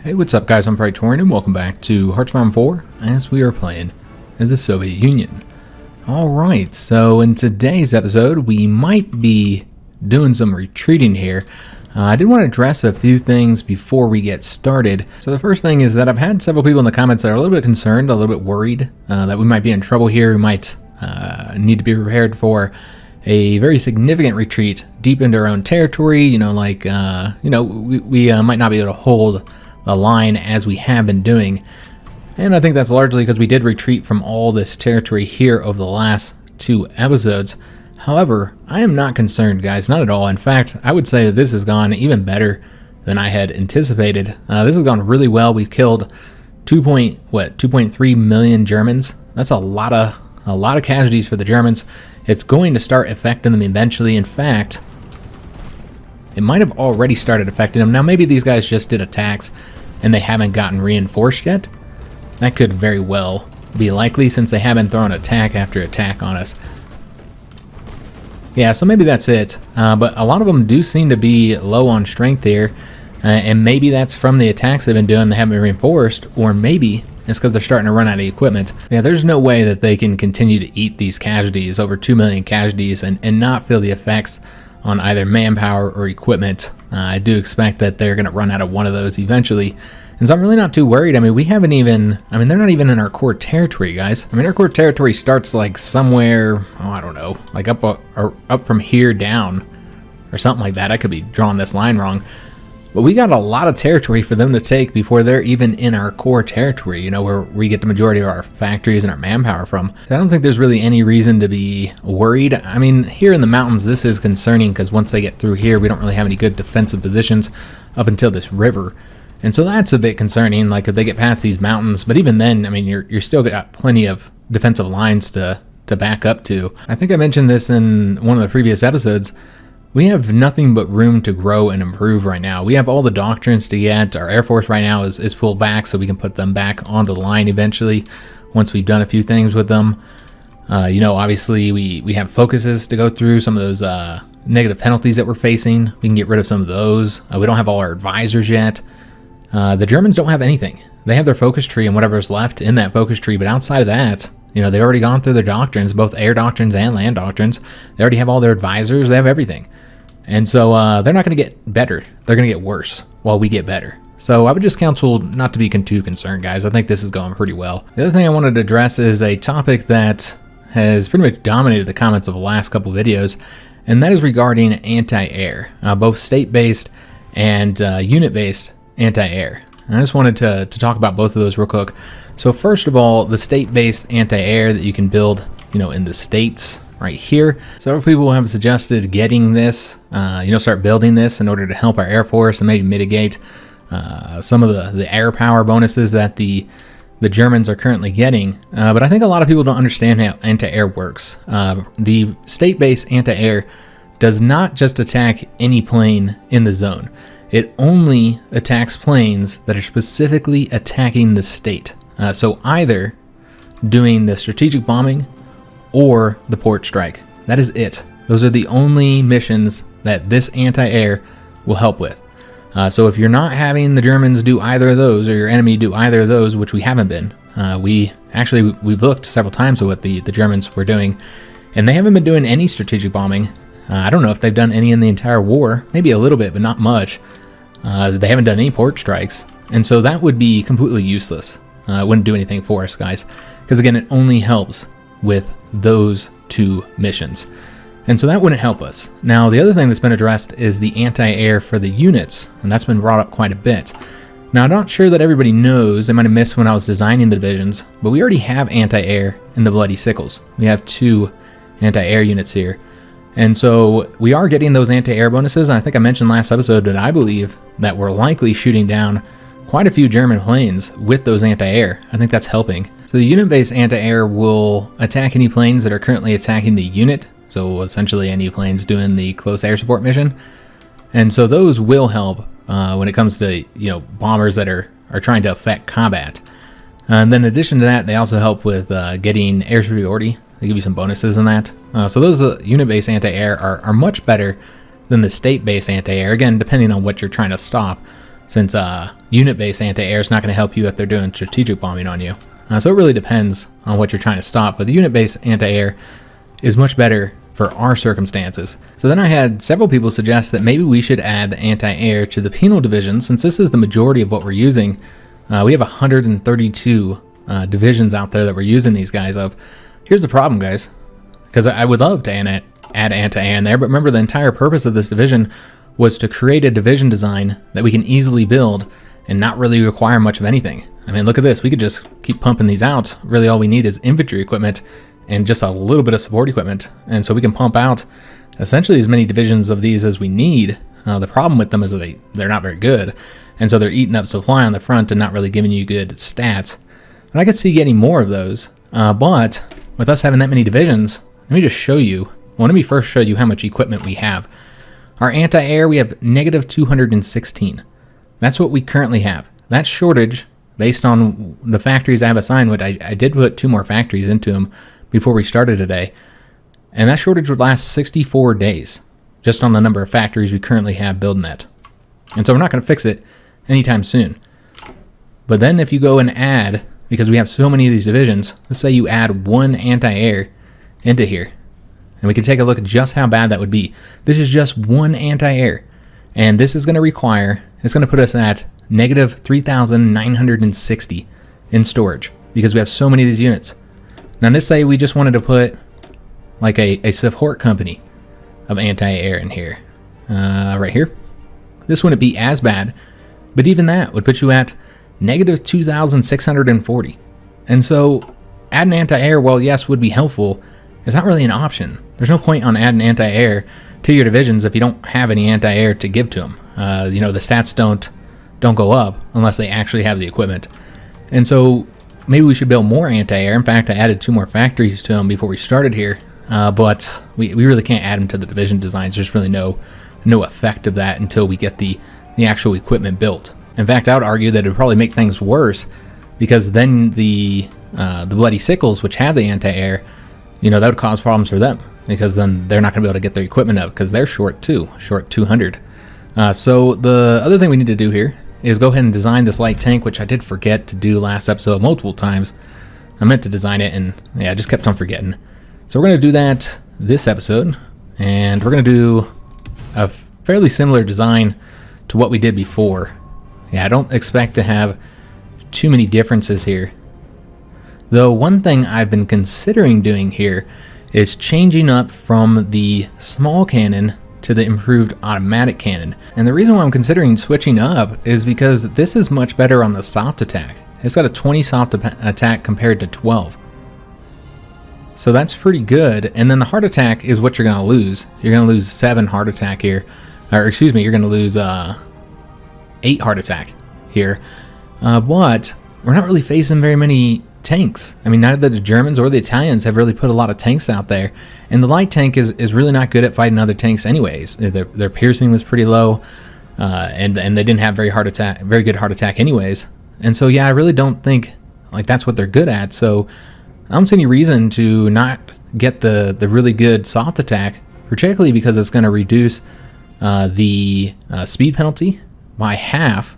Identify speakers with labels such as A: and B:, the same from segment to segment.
A: Hey, what's up guys, I'm Praetorian and welcome back to Hearthstone 4 as we are playing as the Soviet Union. Alright, so in today's episode we might be doing some retreating here. I did want to address a few things before we get started. So the first thing is that I've had several people in the comments that are a little bit concerned, a little bit worried that we might be in trouble here. We might need to be prepared for a very significant retreat deep into our own territory. We might not be able to hold the line as we have been doing, and I think that's largely because we did retreat from all this territory here over the last two episodes. However, I am not concerned, guys, not at all. In fact, I would say that this has gone even better than I had anticipated. This has gone really well. We've killed 2.3 million Germans. That's a lot of casualties for the Germans. It's going to start affecting them eventually. In fact, it might have already started affecting them. Now, maybe these guys just did attacks and they haven't gotten reinforced yet. That could very well be likely since they have been throwing attack after attack on us. Yeah, so maybe that's it. But a lot of them do seem to be low on strength here. And maybe that's from the attacks they've been doing, they haven't been reinforced. Or maybe it's because they're starting to run out of equipment. Yeah, there's no way that they can continue to eat these casualties, over 2 million casualties, and not feel the effects on either manpower or equipment. I do expect that they're going to run out of one of those eventually. And so I'm really not too worried. I mean, they're not even in our core territory, guys. I mean, our core territory starts like somewhere, I don't know, like up from here down or something like that. I could be drawing this line wrong. But we got a lot of territory for them to take before they're even in our core territory, where we get the majority of our factories and our manpower from. I don't think there's really any reason to be worried. I mean, here in the mountains, this is concerning because once they get through here, we don't really have any good defensive positions up until this river. And so that's a bit concerning, like if they get past these mountains. But even then, I mean, you're still got plenty of defensive lines to back up to. I think I mentioned this in one of the previous episodes. We have nothing but room to grow and improve right now. We have all the doctrines to get. Our Air Force right now is pulled back, so we can put them back on the line eventually once we've done a few things with them. Obviously we have focuses to go through, some of those negative penalties that we're facing. We can get rid of some of those. We don't have all our advisors yet. The Germans don't have anything. They have their focus tree and whatever's left in that focus tree, but outside of that, they've already gone through their doctrines, both air doctrines and land doctrines. They already have all their advisors. They have everything. And so they're not going to get better. They're going to get worse while we get better. So I would just counsel not to be too concerned, guys. I think this is going pretty well. The other thing I wanted to address is a topic that has pretty much dominated the comments of the last couple videos, and that is regarding anti-air, both state-based and unit-based anti-air. And I just wanted to talk about both of those real quick. So first of all, the state-based anti-air that you can build, in the states right here. Several people have suggested getting this, start building this in order to help our Air Force and maybe mitigate some of the air power bonuses that the Germans are currently getting. But I think a lot of people don't understand how anti-air works. The state-based anti-air does not just attack any plane in the zone. It only attacks planes that are specifically attacking the state. So either doing the strategic bombing or the port strike. That is it. Those are the only missions that this anti-air will help with. So if you're not having the Germans do either of those, or your enemy do either of those, which we haven't been, we've looked several times at what the Germans were doing, and they haven't been doing any strategic bombing. I don't know if they've done any in the entire war, maybe a little bit, but not much. They haven't done any port strikes, and so that would be completely useless. It wouldn't do anything for us, guys, because again, it only helps with those two missions. And so that wouldn't help us. Now, the other thing that's been addressed is the anti-air for the units, and that's been brought up quite a bit. Now, I'm not sure that everybody knows, they might have missed when I was designing the divisions, but we already have anti-air in the Bloody Sickles. We have 2 anti-air units here. And so we are getting those anti-air bonuses, and I think I mentioned last episode that I believe that we're likely shooting down quite a few German planes with those anti-air. I think that's helping. So the unit-based anti-air will attack any planes that are currently attacking the unit, so essentially any planes doing the close air support mission. And so those will help when it comes to bombers that are trying to affect combat. And then in addition to that, they also help with getting air superiority. They give you some bonuses in that. So those unit-based anti-air are much better than the state-based anti-air, again, depending on what you're trying to stop. since unit-based anti-air is not going to help you if they're doing strategic bombing on you. So it really depends on what you're trying to stop, but the unit-based anti-air is much better for our circumstances. So then I had several people suggest that maybe we should add the anti-air to the penal division, since this is the majority of what we're using. We have 132 divisions out there that we're using these guys of. Here's the problem, guys, because I would love to add anti-air in there, but remember the entire purpose of this division was to create a division design that we can easily build and not really require much of anything. I mean, look at this. We could just keep pumping these out. Really all we need is infantry equipment and just a little bit of support equipment. And so we can pump out essentially as many divisions of these as we need. The problem with them is that they're not very good. And so they're eating up supply on the front and not really giving you good stats. And I could see getting more of those. But with us having that many divisions, let me just show you. Well, let me first show you how much equipment we have. Our anti-air, we have negative 216. That's what we currently have. That shortage, based on the factories I have assigned, which I did put 2 more factories into them before we started today. And that shortage would last 64 days, just on the number of factories we currently have building that. And so we're not going to fix it anytime soon. But then if you go and add, because we have so many of these divisions, let's say you add 1 anti-air into here. And we can take a look at just how bad that would be. This is just 1 anti-air. And this is going to require, it's going to put us at negative 3,960 in storage, because we have so many of these units. Now let's say we just wanted to put like a support company of anti-air in here, right here. This wouldn't be as bad, but even that would put you at negative 2,640. And so adding anti-air, well, yes, would be helpful. It's not really an option. There's no point on adding anti-air to your divisions if you don't have any anti-air to give to them. The stats don't go up unless they actually have the equipment. And so maybe we should build more anti-air. In fact, I added 2 more factories to them before we started here, but we really can't add them to the division designs. There's really no effect of that until we get the actual equipment built. In fact, I would argue that it would probably make things worse, because then the Bloody Sickles, which have the anti-air, that would cause problems for them, because then they're not going to be able to get their equipment up, because they're short 200. So the other thing we need to do here is go ahead and design this light tank, which I did forget to do last episode multiple times. I meant to design it, and yeah, I just kept on forgetting. So we're going to do that this episode, and we're going to do a fairly similar design to what we did before. Yeah, I don't expect to have too many differences here. Though one thing I've been considering doing here is changing up from the small cannon to the improved automatic cannon. And the reason why I'm considering switching up is because this is much better on the soft attack. It's got a 20 soft attack compared to 12. So that's pretty good. And then the hard attack is what you're going to lose. You're going to lose 7 hard attack here. Or excuse me, you're going to lose 8 hard attack here. But we're not really facing very many tanks. I mean, neither the Germans or the Italians have really put a lot of tanks out there, and the light tank is really not good at fighting other tanks anyways. Their piercing was pretty low, and they didn't have very good hard attack anyways. And so yeah, I really don't think like that's what they're good at. So I don't see any reason to not get the really good soft attack, particularly because it's going to reduce the speed penalty by half.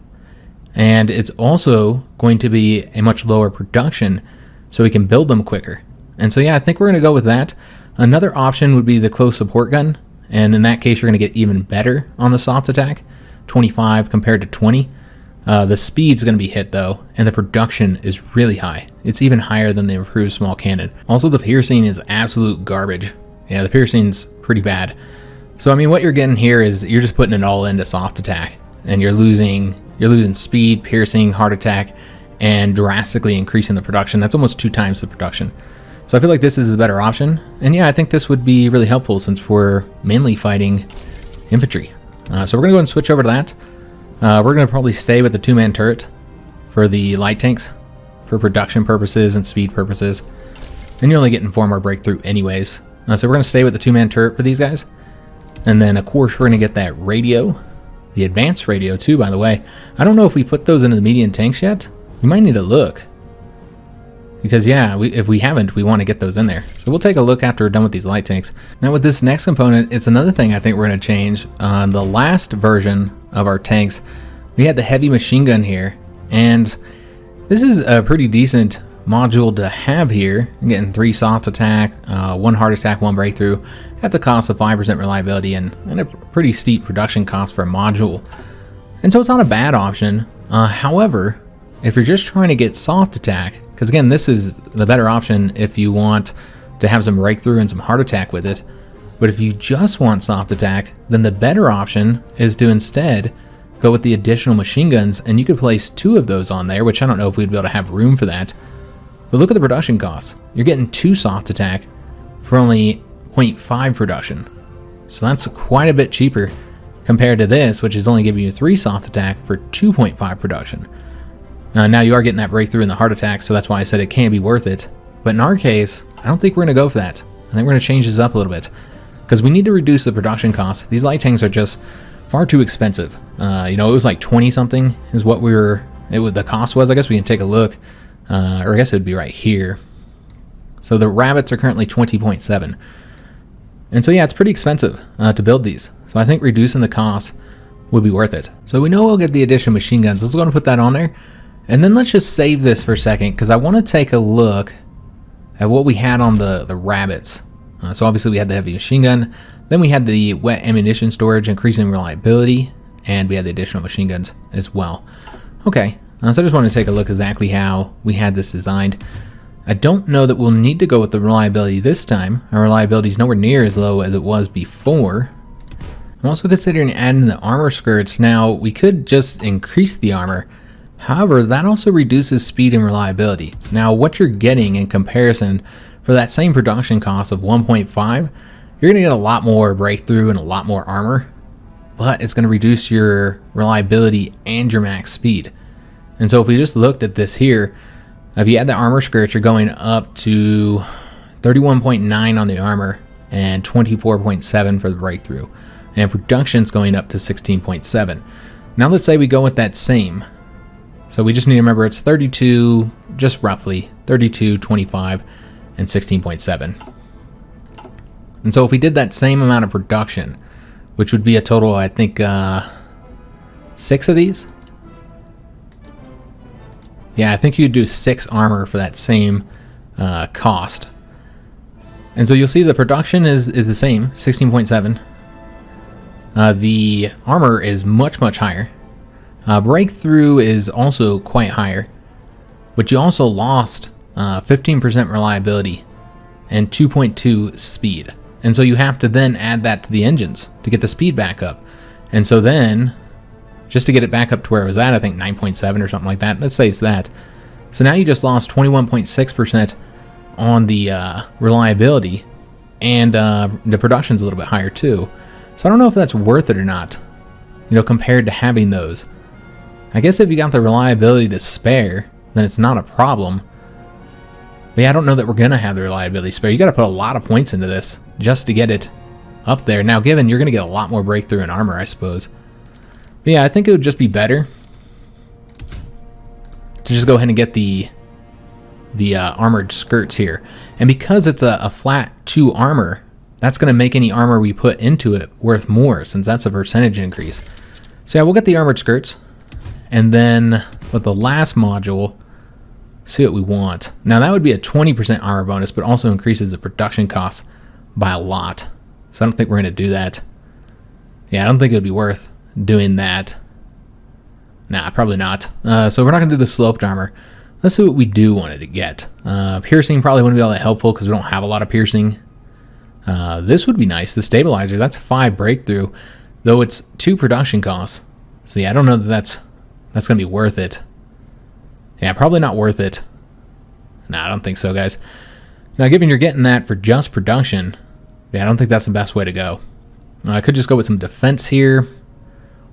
A: And it's also going to be a much lower production, so we can build them quicker. And so yeah, I think we're going to go with that. Another option would be the close support gun, and in that case you're going to get even better on the soft attack, 25 compared to 20. The speed's going to be hit though, and the production is really high. It's even higher than the improved small cannon. Also, the piercing is absolute garbage. Yeah, the piercing's pretty bad. So I mean, what you're getting here is you're just putting it all into soft attack, and you're losing speed, piercing, hard attack, and drastically increasing the production. That's almost 2 times the production. So I feel like this is the better option. And yeah, I think this would be really helpful since we're mainly fighting infantry. So we're going to go and switch over to that. We're going to probably stay with the 2-man turret for the light tanks for production purposes and speed purposes. And you're only getting 4 more breakthrough anyways. So we're going to stay with the 2-man turret for these guys. And then of course we're going to get that radio. The advanced radio too, by the way. I don't know if we put those into the medium tanks yet. We might need to look. Because yeah, if we haven't, we want to get those in there. So we'll take a look after we're done with these light tanks. Now with this next component, it's another thing I think we're going to change. The last version of our tanks we had the heavy machine gun here, and this is a pretty decent module to have here. I'm getting 3 soft attack, 1 hard attack, 1 breakthrough at the cost of 5% reliability and a pretty steep production cost for a module. And so it's not a bad option. However, if you're just trying to get soft attack, because again, this is the better option if you want to have some breakthrough and some hard attack with it. But if you just want soft attack, then the better option is to instead go with the additional machine guns, and you could place 2 of those on there, which I don't know if we'd be able to have room for that. But look at the production costs. You're getting 2 soft attack for only 0.5 production. So that's quite a bit cheaper compared to this, which is only giving you 3 soft attack for 2.5 production. Now you are getting that breakthrough in the heart attack, so that's why I said it can be worth it. But in our case, I don't think we're going to go for that. I think we're going to change this up a little bit, because we need to reduce the production costs. These light tanks are just far too expensive. You know, it was like 20 something is what the cost was. I guess we can take a look, or I guess it would be right here. So the rabbits are currently 20.7. And so yeah, it's pretty expensive to build these. So I think reducing the cost would be worth it. So we know we'll get the additional machine guns. Let's go and put that on there. And then let's just save this for a second, because I want to take a look at what we had on the rabbits. So obviously we had the heavy machine gun, then we had the wet ammunition storage, increasing reliability, and we had the additional machine guns as well. Okay, so I just want to take a look exactly how we had this designed. I don't know that we'll need to go with the reliability this time. Our reliability is nowhere near as low as it was before. I'm also considering adding the armor skirts. Now, we could just increase the armor. However, that also reduces speed and reliability. Now, what you're getting in comparison for that same production cost of 1.5, you're going to get a lot more breakthrough and a lot more armor, but it's going to reduce your reliability and your max speed. And so if we just looked at this here, if you add the armor skirts, you're going up to 31.9 on the armor and 24.7 for the breakthrough. And production's going up to 16.7. Now let's say we go with that same. So we just need to remember it's 32, just roughly, 32, 25, and 16.7. And so if we did that same amount of production, which would be a total, I think, 6 of these? Yeah, I think you'd do 6 armor for that same cost. And so you'll see the production is the same, 16.7. The armor is much, much higher. Breakthrough is also quite higher, but you also lost 15% reliability and 2.2 speed. And so you have to then add that to the engines to get the speed back up. And so then, just to get it back up to where it was at, I think 9.7 or something like that. Let's say it's that. So now you just lost 21.6% on the reliability, and the production's a little bit higher too. So I don't know if that's worth it or not, you know, compared to having those. I guess if you got the reliability to spare, then it's not a problem. But yeah, I don't know that we're going to have the reliability spare. You got to put a lot of points into this just to get it up there. Now, given you're going to get a lot more breakthrough in armor, I suppose. But yeah, I think it would just be better to just go ahead and get the armored skirts here. And because it's a flat 2 armor, that's going to make any armor we put into it worth more, since that's a percentage increase. So yeah, we'll get the armored skirts. And then with the last module, see what we want. Now that would be a 20% armor bonus, but also increases the production cost by a lot. So I don't think we're going to do that. Yeah, I don't think it would be worth doing that. Nah, probably not. So we're not going to do the sloped armor. Let's see what we do want it to get. Piercing probably wouldn't be all that helpful because we don't have a lot of piercing. This would be nice. The stabilizer, that's 5 breakthrough, though it's 2 production costs. So yeah, I don't know that that's going to be worth it. Yeah, probably not worth it. Nah, I don't think so, guys. Now, given you're getting that for just production, yeah, I don't think that's the best way to go. I could just go with some defense here,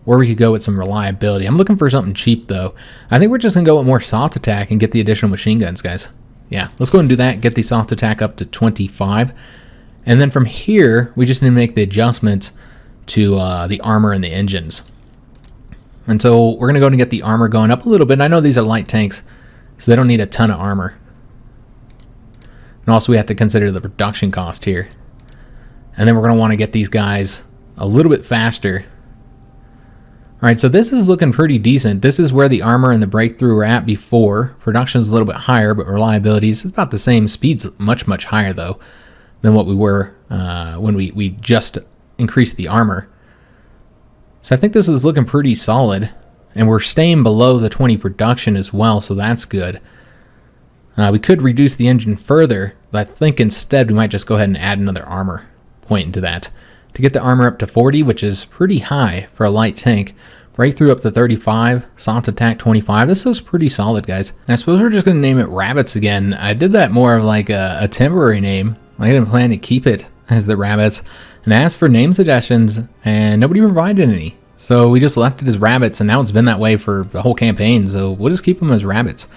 A: or we could go with some reliability. I'm looking for something cheap, though. I think we're just going to go with more soft attack and get the additional machine guns, guys. Yeah, let's go ahead and do that. Get the soft attack up to 25. And then from here, we just need to make the adjustments to the armor and the engines. And so we're going to go and get the armor going up a little bit. I know these are light tanks, so they don't need a ton of armor. And also we have to consider the production cost here. And then we're going to want to get these guys a little bit faster. Alright, so this is looking pretty decent. This is where the armor and the breakthrough were at before. Production's a little bit higher, but reliability is about the same. Speed's much, much higher, though, than what we were when we just increased the armor. So I think this is looking pretty solid. And we're staying below the 20 production as well, so that's good. We could reduce the engine further, but I think instead we might just go ahead and add another armor point into that. To get the armor up to 40, which is pretty high for a light tank. Breakthrough up to 35, soft attack 25. This looks pretty solid, guys. And I suppose we're just going to name it Rabbits again. I did that more of like a temporary name. I didn't plan to keep it as the Rabbits. And I asked for name suggestions, and nobody provided any. So we just left it as Rabbits, and now it's been that way for the whole campaign. So we'll just keep them as Rabbits.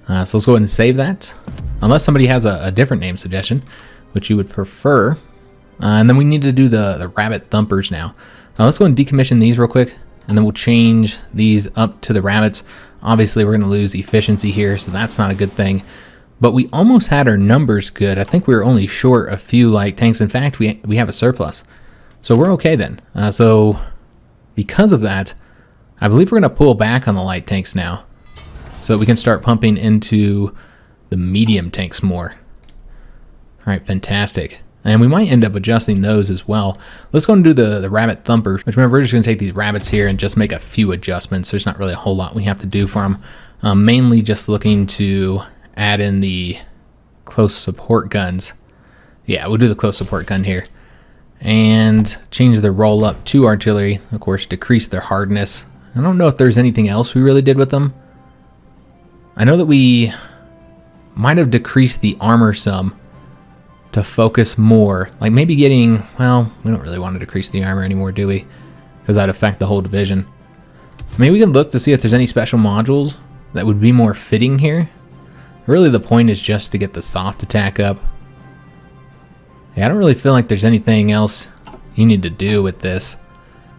A: So let's go ahead and save that. Unless somebody has a different name suggestion, which you would prefer. And then we need to do the Rabbit Thumpers now. Now let's go and decommission these real quick. And then we'll change these up to the Rabbits. Obviously, we're going to lose efficiency here, so that's not a good thing. But we almost had our numbers good. I think we were only short a few light tanks. In fact, we have a surplus. So we're okay then. So because of that, I believe we're going to pull back on the light tanks now. So we can start pumping into the medium tanks more. All right, fantastic. And we might end up adjusting those as well. Let's go and do the Rabbit Thumpers. Which, remember, we're just going to take these rabbits here and just make a few adjustments. There's not really a whole lot we have to do for them. Mainly just looking to add in the close support guns. Yeah, we'll do the close support gun here. And change the roll up to artillery. Of course, decrease their hardness. I don't know if there's anything else we really did with them. I know that we might have decreased the armor some to focus more, like maybe getting, well, we don't really want to decrease the armor anymore, do we? Because that'd affect the whole division. Maybe we can look to see if there's any special modules that would be more fitting here. Really, the point is just to get the soft attack up. Yeah, I don't really feel like there's anything else you need to do with this.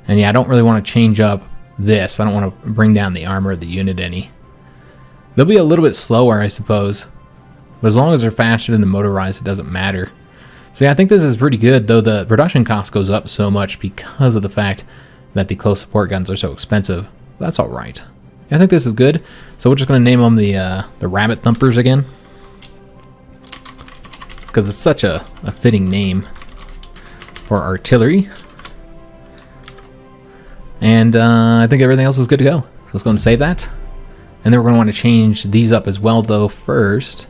A: And yeah, I don't really want to change up this. I don't want to bring down the armor of the unit any. They'll be a little bit slower, I suppose. But as long as they're faster than the motorized, it doesn't matter. So yeah, I think this is pretty good, though the production cost goes up so much because of the fact that the close support guns are so expensive. That's all right. Yeah, I think this is good. So we're just going to name them the Rabbit Thumpers again. Because it's such a fitting name for artillery. And I think everything else is good to go. So let's go and save that. And then we're going to want to change these up as well, though, first.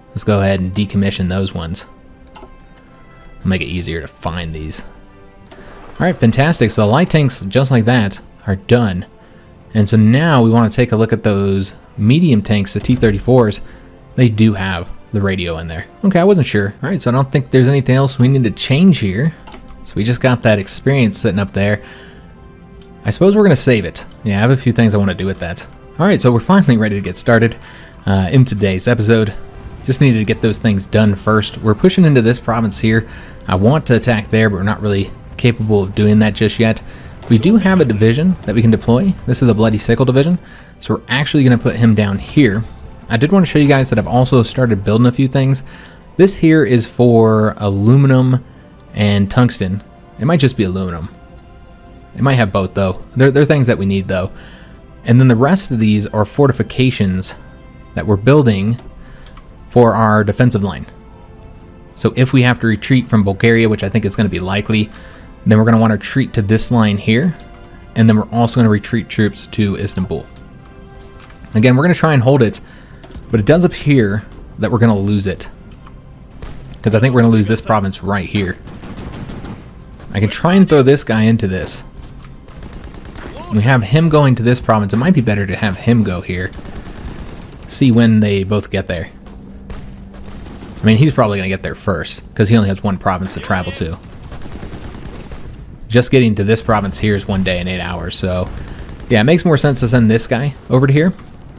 A: Let's go ahead and decommission those ones. It'll make it easier to find these. Alright, fantastic. So the light tanks, just like that, are done. And so now we want to take a look at those medium tanks, the T-34s. They do have the radio in there. Okay, I wasn't sure. Alright, so I don't think there's anything else we need to change here. So we just got that experience sitting up there. I suppose we're going to save it. Yeah, I have a few things I want to do with that. Alright, so we're finally ready to get started in today's episode. Just needed to get those things done first. We're pushing into this province here. I want to attack there, but we're not really capable of doing that just yet. We do have a division that we can deploy. This is the Bloody Sickle division. So we're actually going to put him down here. I did want to show you guys that I've also started building a few things. This here is for aluminum and tungsten. It might just be aluminum. It might have both, though. They're things that we need, though. And then the rest of these are fortifications that we're building for our defensive line. So if we have to retreat from Bulgaria, which I think is going to be likely, then we're going to want to retreat to this line here. And then we're also going to retreat troops to Istanbul. Again, we're going to try and hold it, but it does appear that we're going to lose it. Because I think we're going to lose this province right here. I can try and throw this guy into this. We have him going to this province. It might be better to have him go here. See when they both get there. I mean, he's probably going to get there first, because he only has one province to travel to. Just getting to this province here is 1 day and 8 hours, so yeah, it makes more sense to send this guy over to here,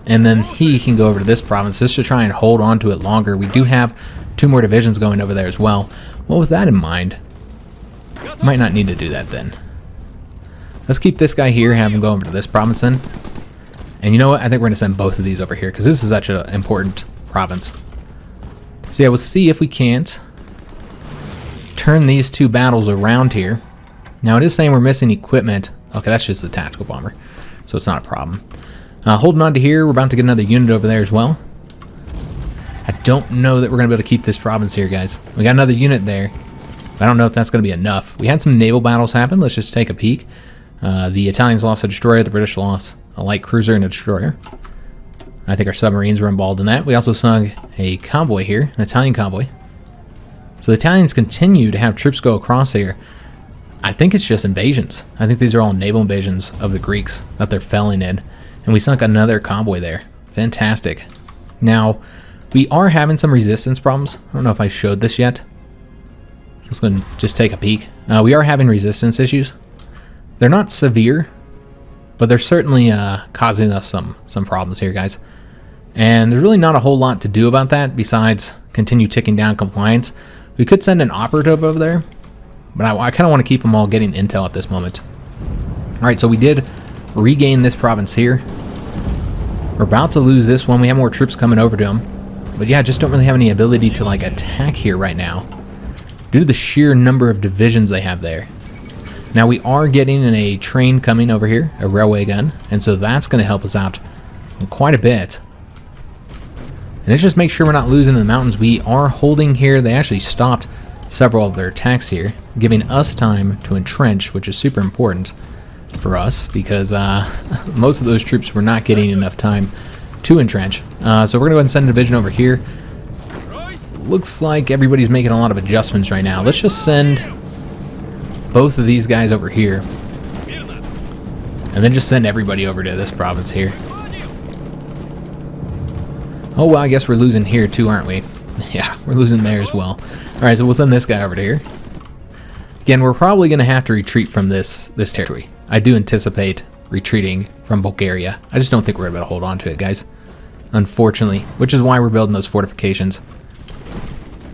A: and then he can go over to this province just to try and hold on to it longer. We do have 2 more divisions going over there as well. Well, with that in mind, might not need to do that then. Let's keep this guy here, have him go over to this province then. And you know what? I think we're going to send both of these over here, because this is such an important province. So yeah, we'll see if we can't turn these 2 battles around here. Now it is saying we're missing equipment. Okay, that's just the tactical bomber, so it's not a problem. Holding on to here, we're about to get another unit over there as well. I don't know that we're going to be able to keep this province here, guys. We got another unit there. I don't know if that's going to be enough. We had some naval battles happen. Let's just take a peek. The Italians lost a destroyer. The British lost a light cruiser and a destroyer. I think our submarines were involved in that. We also sunk a convoy here, an Italian convoy. So the Italians continue to have troops go across here. I think it's just invasions. I think these are all naval invasions of the Greeks that they're felling in. And we sunk another convoy there. Fantastic. Now, we are having some resistance problems. I don't know if I showed this yet. So let's go and just take a peek. We are having resistance issues. They're not severe, but they're certainly causing us some problems here, guys. And there's really not a whole lot to do about that besides continue ticking down compliance. We could send an operative over there, but I kind of want to keep them all getting intel at this moment. Alright, so we did regain this province here. We're about to lose this one. We have more troops coming over to them. But yeah, I just don't really have any ability to like attack here right now due to the sheer number of divisions they have there. Now we are getting in a train coming over here, a railway gun, and so that's going to help us out quite a bit. And let's just make sure we're not losing in the mountains. We are holding here. They actually stopped several of their attacks here, giving us time to entrench, which is super important for us because most of those troops were not getting enough time to entrench. So we're going to go ahead and send a division over here. Looks like everybody's making a lot of adjustments right now. Let's just send both of these guys over here. And then just send everybody over to this province here. Oh, well, I guess we're losing here too, aren't we? Yeah, we're losing there as well. Alright, so we'll send this guy over to here. Again, we're probably going to have to retreat from this territory. I do anticipate retreating from Bulgaria. I just don't think we're going to be able to hold on to it, guys. Unfortunately, which is why we're building those fortifications.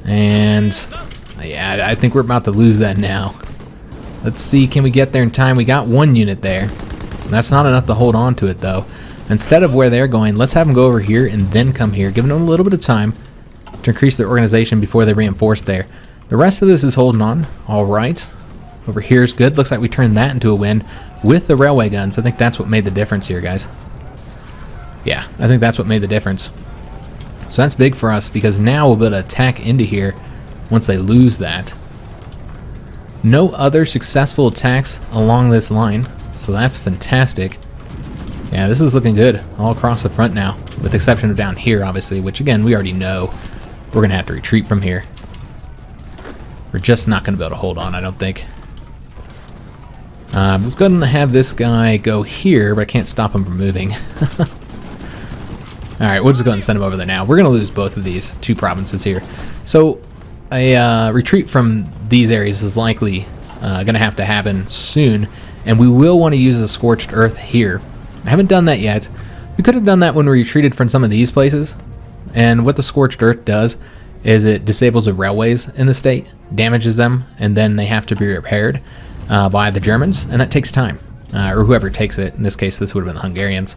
A: And yeah, I think we're about to lose that now. Let's see, can we get there in time? We got one unit there. That's not enough to hold on to it, though. Instead of where they're going, let's have them go over here and then come here, giving them a little bit of time to increase their organization before they reinforce there. The rest of this is holding on. All right. Over here is good. Looks like we turned that into a win with the railway guns. I think that's what made the difference here, guys. Yeah, I think that's what made the difference. So that's big for us because now we'll be able to attack into here once they lose that. No other successful attacks along this line, so that's fantastic. Yeah, this is looking good all across the front now, with the exception of down here, obviously, which again, we already know we're going to have to retreat from here. We're just not going to be able to hold on, I don't think. We're going to have this guy go here, but I can't stop him from moving. Alright, we'll just go ahead and send him over there now. We're going to lose both of these two provinces here. So, a retreat from these areas is likely going to have to happen soon, and we will want to use the Scorched Earth here. I haven't done that yet. We could have done that when we retreated from some of these places, and what the Scorched Earth does is it disables the railways in the state, damages them, and then they have to be repaired by the Germans, and that takes time, or whoever takes it. In this case, this would have been the Hungarians.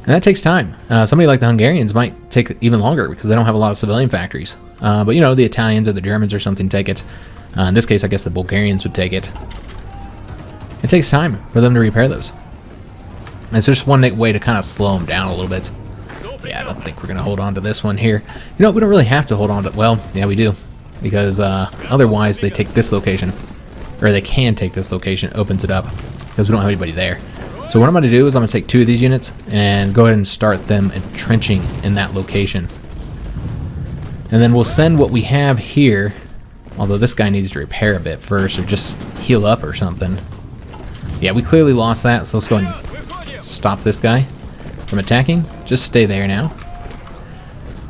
A: And that takes time. Somebody like the Hungarians might take even longer because they don't have a lot of civilian factories. But, you know, the Italians or the Germans or something take it. In this case, I guess the Bulgarians would take it. It takes time for them to repair those. And it's just one way to kind of slow them down a little bit. Yeah, I don't think we're going to hold on to this one here. You know, we don't really have to hold on to... Well, yeah, we do. Because otherwise they take this location. Or they can take this location. It opens it up. Because we don't have anybody there. So what I'm going to do is I'm going to take two of these units and go ahead and start them entrenching in that location. And then we'll send what we have here, although this guy needs to repair a bit first or just heal up or something. Yeah, we clearly lost that, so let's go ahead and stop this guy from attacking. Just stay there now.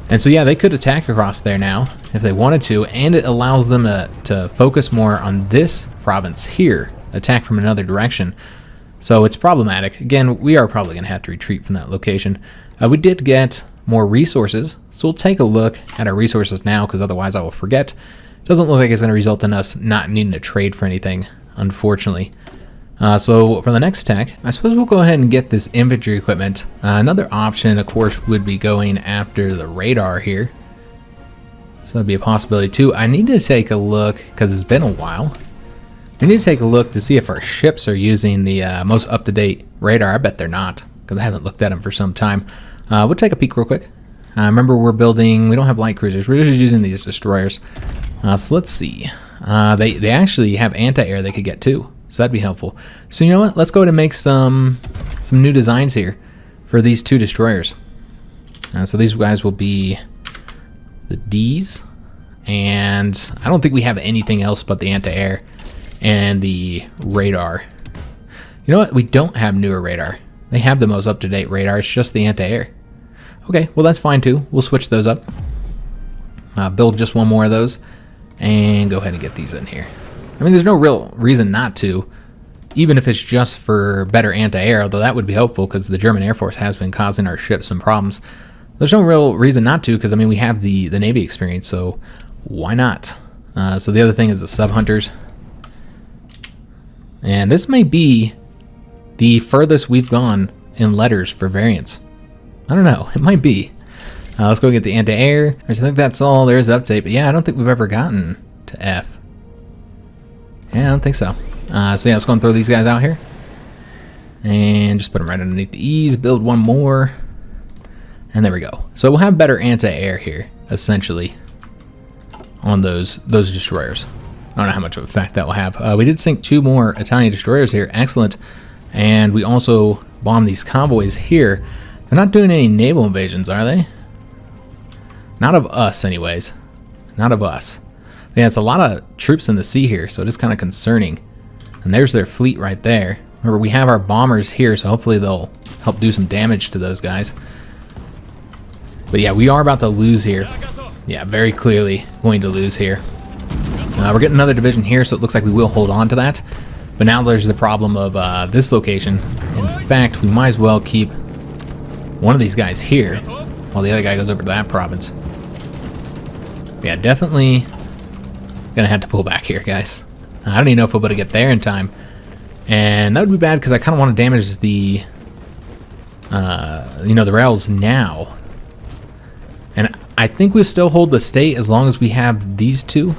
A: And so yeah, they could attack across there now if they wanted to, and it allows them to focus more on this province here, attack from another direction. So it's problematic. Again, we are probably going to have to retreat from that location. We did get more resources, so we'll take a look at our resources now, because otherwise I will forget. Doesn't look like it's going to result in us not needing to trade for anything, unfortunately. So for the next tech, I suppose we'll go ahead and get this infantry equipment. Another option, of course, would be going after the radar here. So that'd be a possibility too. I need to take a look, because it's been a while. We need to take a look to see if our ships are using the most up-to-date radar. I bet they're not, because I haven't looked at them for some time. We'll take a peek real quick. Remember, we don't have light cruisers. We're just using these destroyers. So let's see. They actually have anti-air they could get too, so that'd be helpful. So you know what? Let's go ahead and make some new designs here for these 2 destroyers. So these guys will be the D's, and I don't think we have anything else but the anti-air and the radar. You know what? We don't have newer radar. They have the most up-to-date radar. It's just the anti-air. Okay, well that's fine too. We'll switch those up. Build just one more of those, and go ahead and get these in here. I mean, there's no real reason not to, even if it's just for better anti-air, although that would be helpful because the German Air Force has been causing our ships some problems. There's no real reason not to, because I mean, we have the Navy experience, so why not? So the other thing is the sub-hunters. And this may be the furthest we've gone in letters for variants. I don't know, it might be. Let's go get the anti-air. I think that's all there is to update, but yeah, I don't think we've ever gotten to F. Yeah, I don't think so. So yeah, let's go and throw these guys out here. And just put them right underneath the E's, build one more. And there we go. So we'll have better anti-air here, essentially, on those destroyers. I don't know how much of an effect that will have. We did sink 2 more Italian destroyers here. Excellent. And we also bombed these convoys here. They're not doing any naval invasions, are they? Not of us, anyways. Not of us. Yeah, it's a lot of troops in the sea here, so it is kind of concerning. And there's their fleet right there. Remember, we have our bombers here, so hopefully they'll help do some damage to those guys. But yeah, we are about to lose here. Yeah, very clearly going to lose here. We're getting another division here, so it looks like we will hold on to that. But now there's the problem of this location. In fact, we might as well keep one of these guys here while the other guy goes over to that province. Yeah, definitely gonna have to pull back here, guys. I don't even know if we'll be able to get there in time. And that would be bad because I kind of want to damage the, the rails now. And I think we'll still hold the state as long as we have these 2.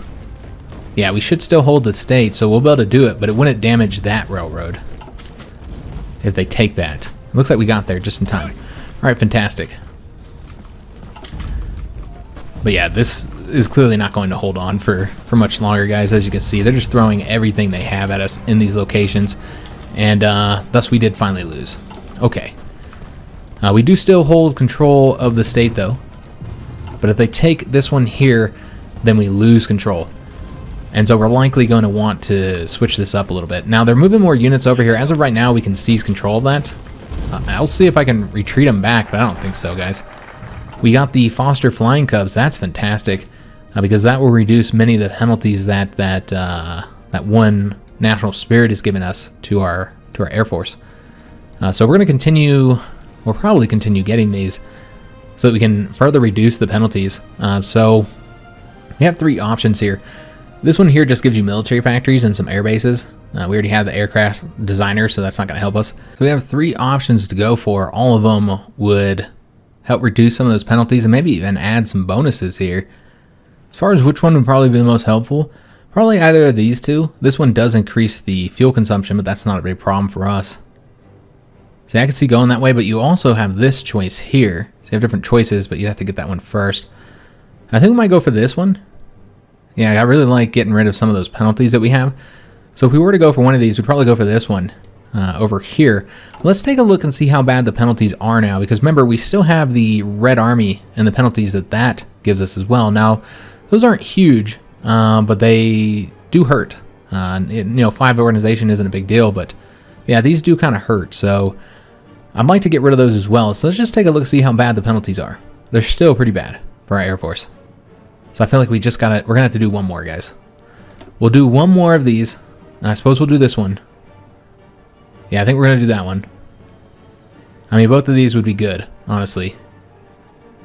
A: Yeah, we should still hold the state, so we'll be able to do it, but it wouldn't damage that railroad if they take that. It looks like we got there just in time. All right, fantastic. But yeah, this is clearly not going to hold on for much longer, guys. As you can see, they're just throwing everything they have at us in these locations, and thus we did finally lose. Okay. We do still hold control of the state, though. But if they take this one here, then we lose control. And so we're likely going to want to switch this up a little bit. Now, they're moving more units over here. As of right now, we can seize control of that. I'll see if I can retreat them back, but I don't think so, guys. We got the Foster Flying Cubs. That's fantastic, because that will reduce many of the penalties that one national spirit is giving us to our Air Force. So we're going to continue. We'll probably continue getting these so that we can further reduce the penalties. So we have 3 options here. This one here just gives you military factories and some air bases. We already have the aircraft designer, so that's not going to help us. So we have 3 options to go for. All of them would help reduce some of those penalties and maybe even add some bonuses here. As far as which one would probably be the most helpful, probably either of these 2. This one does increase the fuel consumption, but that's not a big problem for us. See, I can see going that way, but you also have this choice here. So you have different choices, but you have to get that one first. I think we might go for this one. Yeah, I really like getting rid of some of those penalties that we have. So if we were to go for one of these, we'd probably go for this one over here. Let's take a look and see how bad the penalties are now, because remember, we still have the Red Army and the penalties that gives us as well. Now, those aren't huge, but they do hurt. 5 organization isn't a big deal, but yeah, these do kind of hurt. So I'd like to get rid of those as well. So let's just take a look and see how bad the penalties are. They're still pretty bad for our Air Force. So I feel like we're gonna have to do one more, guys. We'll do one more of these, and I suppose we'll do this one. Yeah, I think we're gonna do that one. I mean, both of these would be good, honestly.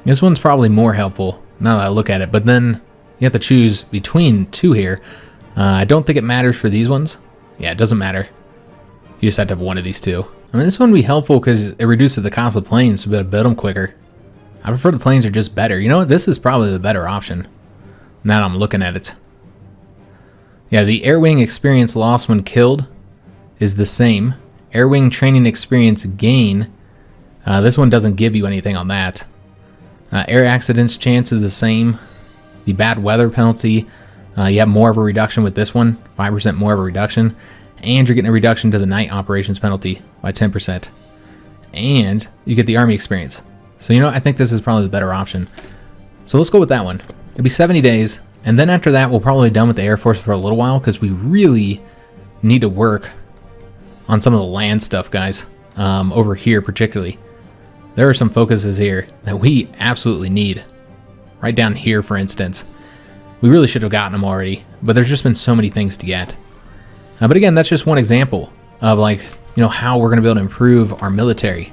A: This one's probably more helpful now that I look at it, but then you have to choose between 2 here. I don't think it matters for these ones. Yeah, it doesn't matter. You just have to have one of these 2. I mean, this one would be helpful because it reduces the cost of planes to be able to build them quicker. I prefer the planes are just better. You know what? This is probably the better option now that I'm looking at it. Yeah, the air wing experience loss when killed is the same. Air wing training experience gain, this one doesn't give you anything on that. Air accidents chance is the same. The bad weather penalty, you have more of a reduction with this one, 5% more of a reduction. And you're getting a reduction to the night operations penalty by 10%. And you get the army experience. So, you know, I think this is probably the better option. So let's go with that one. It'll be 70 days. And then after that, we'll probably be done with the Air Force for a little while because we really need to work on some of the land stuff, guys. Over here particularly. There are some focuses here that we absolutely need. Right down here, for instance. We really should have gotten them already, but there's just been so many things to get. But again, that's just one example of, like, you know, how we're going to be able to improve our military.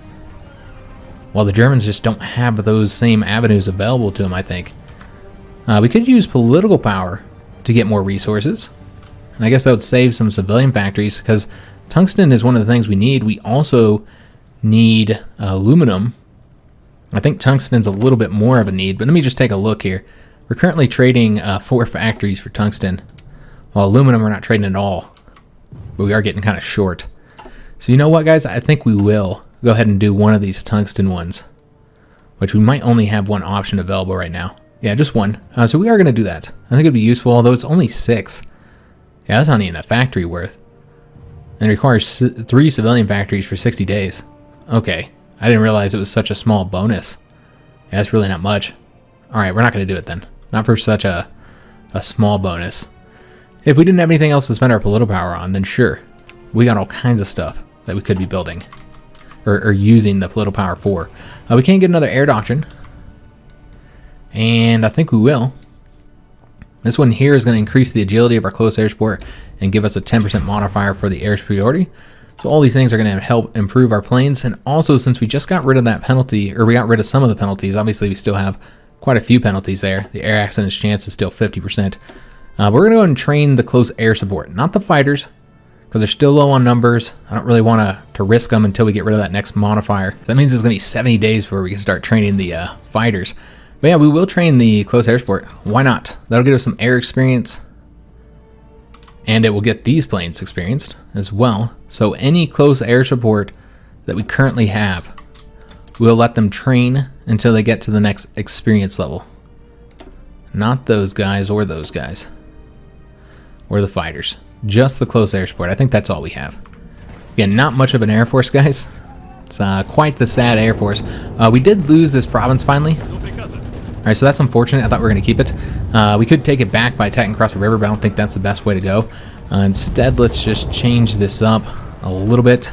A: While the Germans just don't have those same avenues available to them, I think. We could use political power to get more resources. And I guess that would save some civilian factories, because tungsten is one of the things we need. We also need aluminum. I think tungsten's a little bit more of a need, but let me just take a look here. We're currently trading 4 factories for tungsten, while aluminum we're not trading at all. But we are getting kind of short. So you know what, guys? I think we will go ahead and do one of these tungsten ones, which we might only have one option available right now. Yeah, just one. So we are going to do that. I think it'd be useful, although it's only 6. Yeah, that's not even a factory worth. And it requires 3 civilian factories for 60 days. Okay, I didn't realize it was such a small bonus. Yeah, that's really not much. Alright, we're not going to do it then. Not for such a small bonus. If we didn't have anything else to spend our political power on, then sure. We got all kinds of stuff that we could be building. Or using the political power for. We can't get another air doctrine. And I think we will. This one here is going to increase the agility of our close air support and give us a 10% modifier for the air superiority. So all these things are going to help improve our planes. And also, since we just got rid of that penalty, or we got rid of some of the penalties, obviously we still have quite a few penalties there. The air accidents chance is still 50%. We're going to go and train the close air support, not the fighters, because they're still low on numbers. I don't really want to risk them until we get rid of that next modifier. That means it's going to be 70 days before we can start training the fighters. But yeah, we will train the close air support. Why not? That'll give us some air experience. And it will get these planes experienced as well. So any close air support that we currently have, we'll let them train until they get to the next experience level. Not those guys or those guys. Or the fighters. Just the close air support. I think that's all we have. Again, not much of an air force, guys. It's quite the sad air force. We did lose this province finally. Alright, so that's unfortunate. I thought we were going to keep it. We could take it back by attacking across the river, but I don't think that's the best way to go. Instead, let's just change this up a little bit.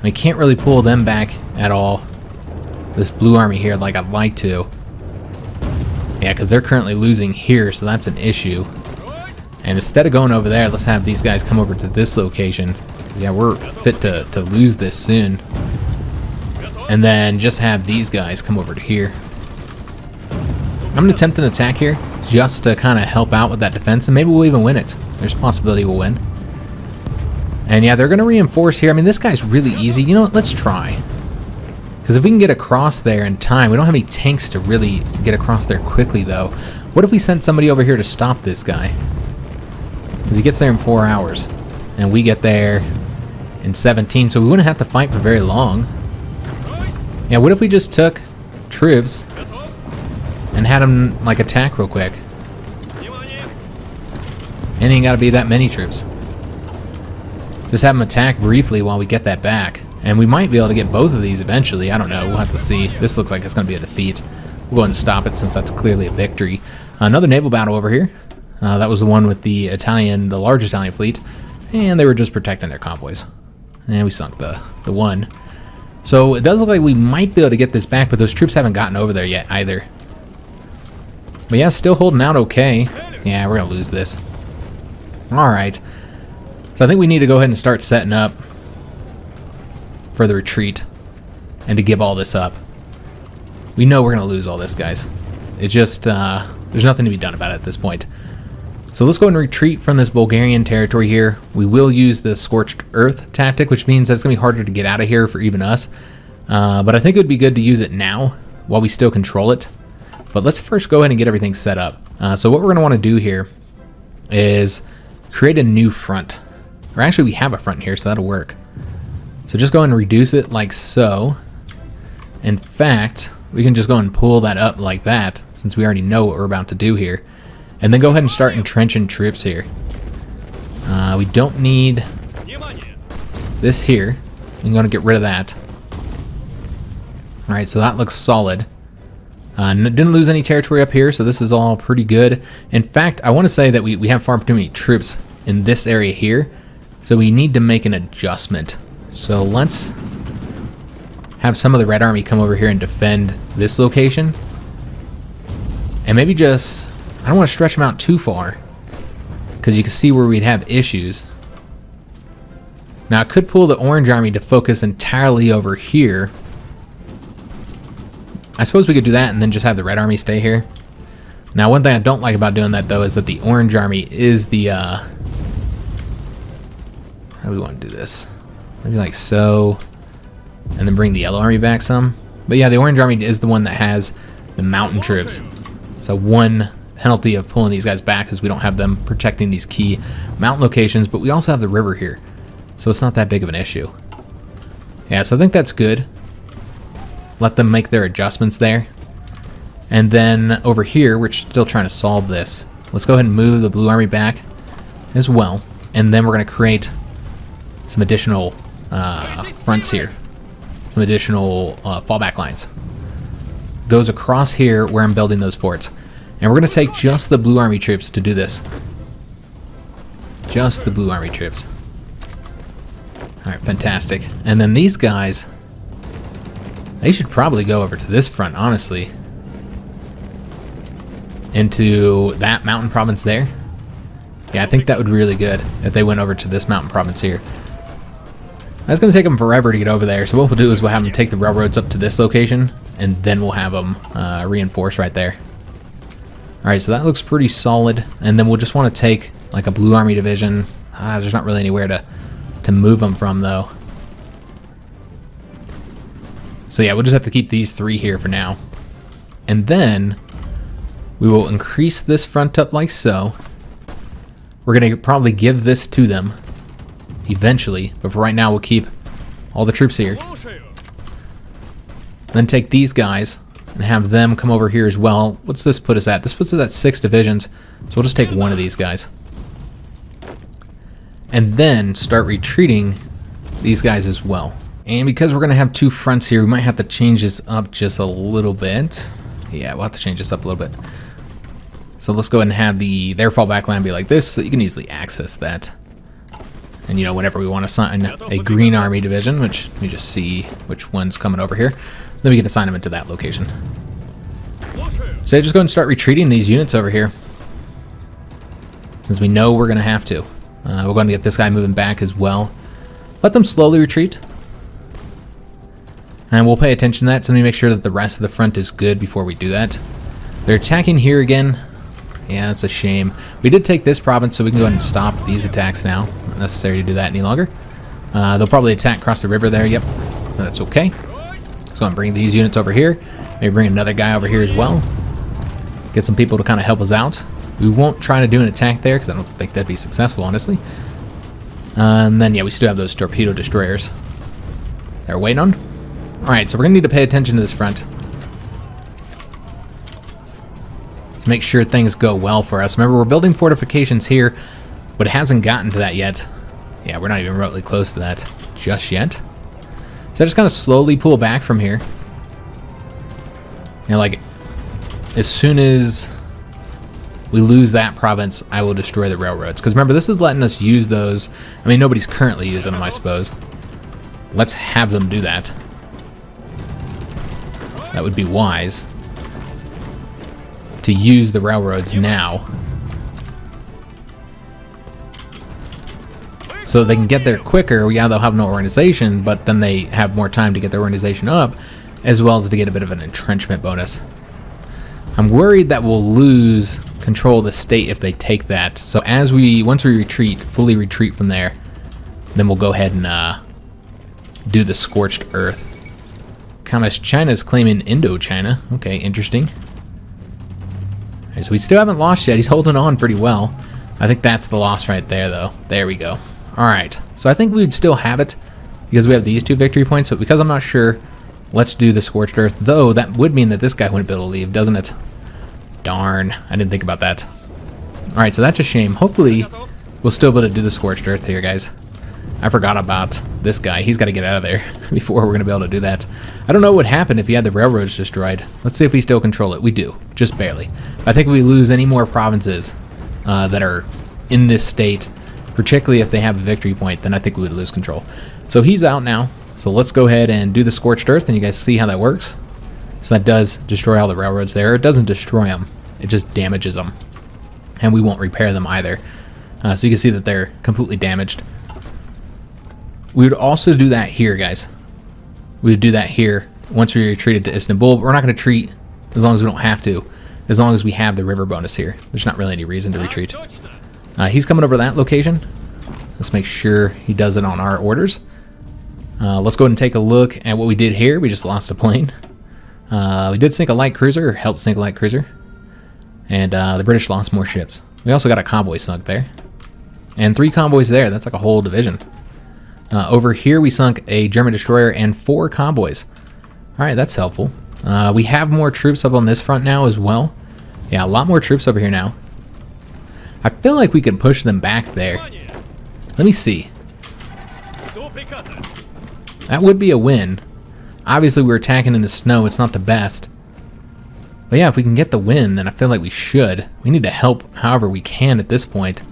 A: We can't really pull them back at all. This blue army here, like I'd like to. Yeah, because they're currently losing here, so that's an issue. And instead of going over there, let's have these guys come over to this location. Yeah, we're fit to lose this soon. And then just have these guys come over to here. I'm going to attempt an attack here just to kind of help out with that defense, and maybe we'll even win it. There's a possibility we'll win. And yeah, they're going to reinforce here. I mean, this guy's really easy. You know what? Let's try. Because if we can get across there in time, we don't have any tanks to really get across there quickly, though. What if we sent somebody over here to stop this guy? Because he gets there in 4 hours. And we get there in 17, so we wouldn't have to fight for very long. Yeah, what if we just took troops and had them, like, attack real quick? And ain't gotta be that many troops. Just have them attack briefly while we get that back. And we might be able to get both of these eventually. I don't know. We'll have to see. This looks like it's going to be a defeat. We'll go ahead and stop it since that's clearly a victory. Another naval battle over here. That was the one with the large Italian fleet. And they were just protecting their convoys. And we sunk the one. So it does look like we might be able to get this back, but those troops haven't gotten over there yet either. But yeah, still holding out okay. Yeah, we're going to lose this. Alright. So I think we need to go ahead and start setting up for the retreat and to give all this up. We know we're going to lose all this, guys. It just, there's nothing to be done about it at this point. So let's go and retreat from this Bulgarian territory here. We will use the Scorched Earth tactic, which means that's going to be harder to get out of here for even us. But I think it would be good to use it now while we still control it. But let's first go ahead and get everything set up. So what we're going to want to do here is create a new front. Or actually, we have a front here, so that'll work. So just go and reduce it like so. In fact, we can just go and pull that up like that, since we already know what we're about to do here. And then go ahead and start entrenching troops here. We don't need this here. I'm going to get rid of that. Alright, so that looks solid. Didn't lose any territory up here, so this is all pretty good. In fact, I want to say that we have far too many troops in this area here, so we need to make an adjustment. So let's have some of the Red Army come over here and defend this location. And maybe just, I don't want to stretch them out too far, because you can see where we'd have issues. Now I could pull the Orange Army to focus entirely over here. I suppose we could do that and then just have the Red Army stay here. Now one thing I don't like about doing that though is that the Orange Army is the how do we want to do this? Maybe like so, and then bring the Yellow Army back some. But yeah, the Orange Army is the one that has the mountain troops. So one penalty of pulling these guys back is we don't have them protecting these key mountain locations, but we also have the river here, so it's not that big of an issue. Yeah, so I think that's good. Let them make their adjustments there. And then over here, we're still trying to solve this. Let's go ahead and move the Blue Army back as well, and then we're going to create some additional fronts here, some additional fallback lines. Goes across here where I'm building those forts. And we're going to take just the Blue Army troops to do this. Just the Blue Army troops. Alright, fantastic. And then these guys, they should probably go over to this front, honestly. Into that mountain province there. Yeah, I think that would be really good if they went over to this mountain province here. That's going to take them forever to get over there, so what we'll do is we'll have them take the railroads up to this location, and then we'll have them reinforce right there. Alright, so that looks pretty solid, and then we'll just want to take like a Blue Army division. There's not really anywhere to move them from though. So yeah, we'll just have to keep these three here for now. And then we will increase this front up like so. We're going to probably give this to them eventually, but for right now we'll keep all the troops here. Then take these guys and have them come over here as well. What's this put us at? This puts us at 6 divisions, so we'll just take one of these guys. And then start retreating these guys as well. And because we're going to have 2 fronts here, we might have to change this up just a little bit. Yeah, we'll have to change this up a little bit. So let's go ahead and have their fallback line be like this, so you can easily access that. And you know, whenever we want to assign a Green Army division, which let me just see which one's coming over here, then we can assign them into that location. So just go and start retreating these units over here, since we know we're going to have to. We're going to get this guy moving back as well. Let them slowly retreat. And we'll pay attention to that, so let me make sure that the rest of the front is good before we do that. They're attacking here again. Yeah, that's a shame. We did take this province, so we can go ahead and stop these attacks now. Not necessary to do that any longer. They'll probably attack across the river there, yep. That's okay. So I'm bringing these units over here. Maybe bring another guy over here as well. Get some people to kind of help us out. We won't try to do an attack there, because I don't think that'd be successful, honestly. And then, yeah, we still have those torpedo destroyers they're waiting on. Alright, so we're going to need to pay attention to this front. To make sure things go well for us. Remember, we're building fortifications here, but it hasn't gotten to that yet. Yeah, we're not even remotely close to that just yet. So I just kind of slowly pull back from here. You know, like, as soon as we lose that province, I will destroy the railroads. Because remember, this is letting us use those. I mean, nobody's currently using them, I suppose. Let's have them do that. That would be wise. To use the railroads now. So they can get there quicker. Yeah, they'll have no organization, but then they have more time to get their organization up, as well as to get a bit of an entrenchment bonus. I'm worried that we'll lose control of the state if they take that. So once we retreat, fully retreat from there, then we'll go ahead and do the Scorched Earth. Communist China's claiming Indochina. Okay, interesting. So we still haven't lost yet. He's holding on pretty well. I think that's the loss right there, though. There we go. Alright, so I think we'd still have it because we have these 2 victory points, but because I'm not sure, let's do the Scorched Earth, though that would mean that this guy wouldn't be able to leave, doesn't it? Darn, I didn't think about that. Alright, so that's a shame. Hopefully, we'll still be able to do the Scorched Earth here, guys. I forgot about this guy. He's got to get out of there before we're going to be able to do that. I don't know what would happen if he had the railroads destroyed. Let's see if we still control it. We do, just barely. I think if we lose any more provinces that are in this state, particularly if they have a victory point, then I think we would lose control. So he's out now. So let's go ahead and do the Scorched Earth, and you guys see how that works. So that does destroy all the railroads there. It doesn't destroy them. It just damages them. And we won't repair them either. So you can see that they're completely damaged. We would also do that here, guys. We would do that here once we retreated to Istanbul. But we're not going to retreat as long as we don't have to. As long as we have the river bonus here. There's not really any reason to retreat. He's coming over that location. Let's make sure he does it on our orders. Let's go ahead and take a look at what we did here. We just lost a plane. We did sink a light cruiser, or helped sink a light cruiser. And the British lost more ships. We also got a convoy sunk there. And 3 convoys there. That's like a whole division. Over here we sunk a German destroyer and 4 convoys. Alright, that's helpful. We have more troops up on this front now as well. Yeah, a lot more troops over here now. I feel like we could push them back there. Let me see. That would be a win. Obviously we're attacking in the snow, it's not the best. But yeah, if we can get the win, then I feel like we should. We need to help however we can at this point.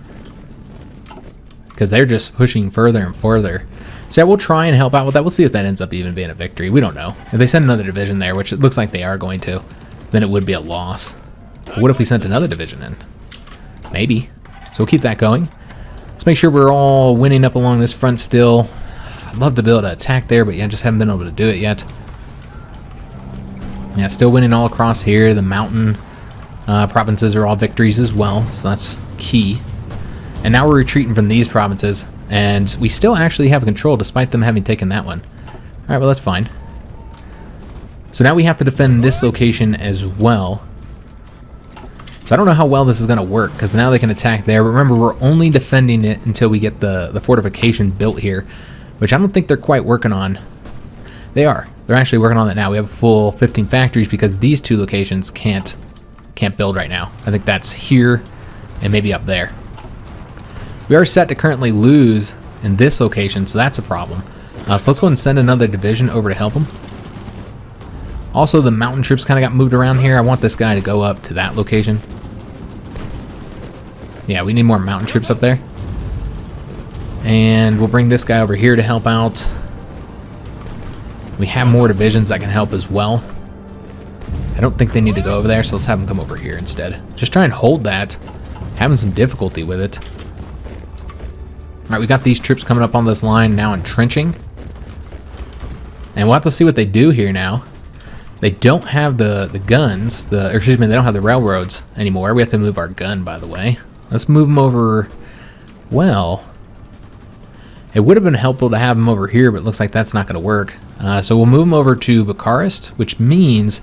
A: Because they're just pushing further and further. So yeah, we'll try and help out with that. We'll see if that ends up even being a victory. We don't know. If they send another division there, which it looks like they are going to, then it would be a loss. But what if we sent another division in? Maybe. So we'll keep that going. Let's make sure we're all winning up along this front still. I'd love to be able to attack there, but yeah, just haven't been able to do it yet. Yeah, still winning all across here. The mountain provinces are all victories as well, so that's key. And now we're retreating from these provinces, and we still actually have control despite them having taken that one. Alright, well that's fine. So now we have to defend this location as well. So I don't know how well this is going to work, because now they can attack there. But remember, we're only defending it until we get the fortification built here, which I don't think they're quite working on. They are. They're actually working on that now. We have a full 15 factories because these 2 locations can't build right now. I think that's here and maybe up there. We are set to currently lose in this location, so that's a problem. So let's go and send another division over to help them. Also, the mountain troops kind of got moved around here. I want this guy to go up to that location. Yeah, we need more mountain troops up there. And we'll bring this guy over here to help out. We have more divisions that can help as well. I don't think they need to go over there, so let's have them come over here instead. Just try and hold that. Having some difficulty with it. Alright, we got these troops coming up on this line now entrenching. And we'll have to see what they do here now. They don't have the guns, or excuse me, they don't have the railroads anymore. We have to move our gun, by the way. Let's move them over. Well, it would have been helpful to have them over here, but it looks like that's not going to work. So we'll move them over to Bucharest, which means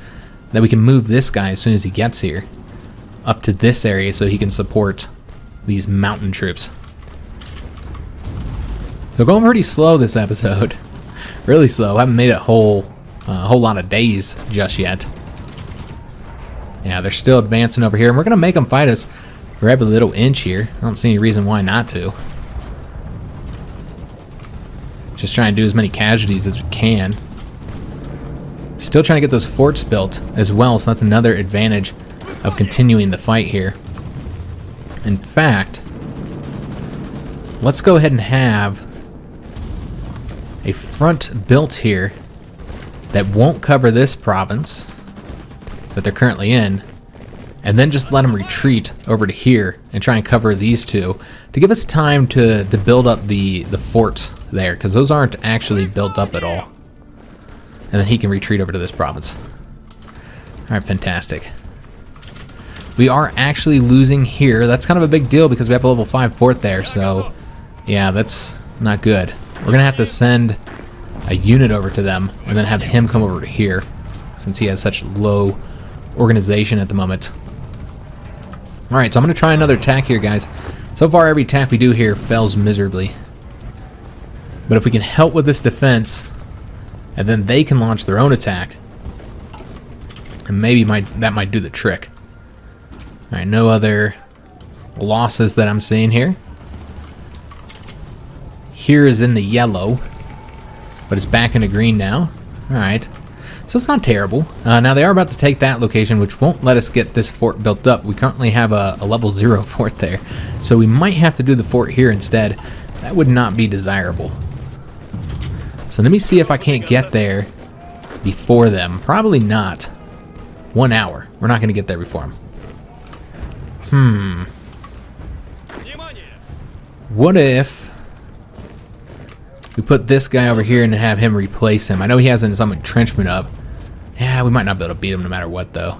A: that we can move this guy as soon as he gets here up to this area so he can support these mountain troops. So going pretty slow this episode. Really slow. I haven't made it a whole lot of days just yet. Yeah, they're still advancing over here, and we're going to make them fight us for every little inch here. I don't see any reason why not to. Just trying to do as many casualties as we can. Still trying to get those forts built as well, so that's another advantage of continuing the fight here. In fact, let's go ahead and have a front built here that won't cover this province that they're currently in, and then just let them retreat over to here and try and cover these 2 to give us time to build up the forts there, because those aren't actually built up at all. And then he can retreat over to this province. Alright, fantastic. We are actually losing here. That's kind of a big deal because we have a level 5 fort there, so yeah, that's not good. We're going to have to send a unit over to them and then have him come over to here since he has such low organization at the moment. Alright, so I'm going to try another attack here, guys. So So far, every attack we do here fails miserably. But if we can help with this defense, and then they can launch their own attack, and maybe that might do the trick. Alright, no other losses that I'm seeing here. Here is in the yellow, but it's back into green now. Alright, so it's not terrible. Now they are about to take that location, which won't let us get this fort built up. We currently have a level 0 fort there, so we might have to do the fort here instead. That would not be desirable. So let me see if I can't get there before them. Probably not. 1 hour. We're not going to get there before them. What if we put this guy over here and have him replace him? I know he has some entrenchment up. Yeah, we might not be able to beat him no matter what, though.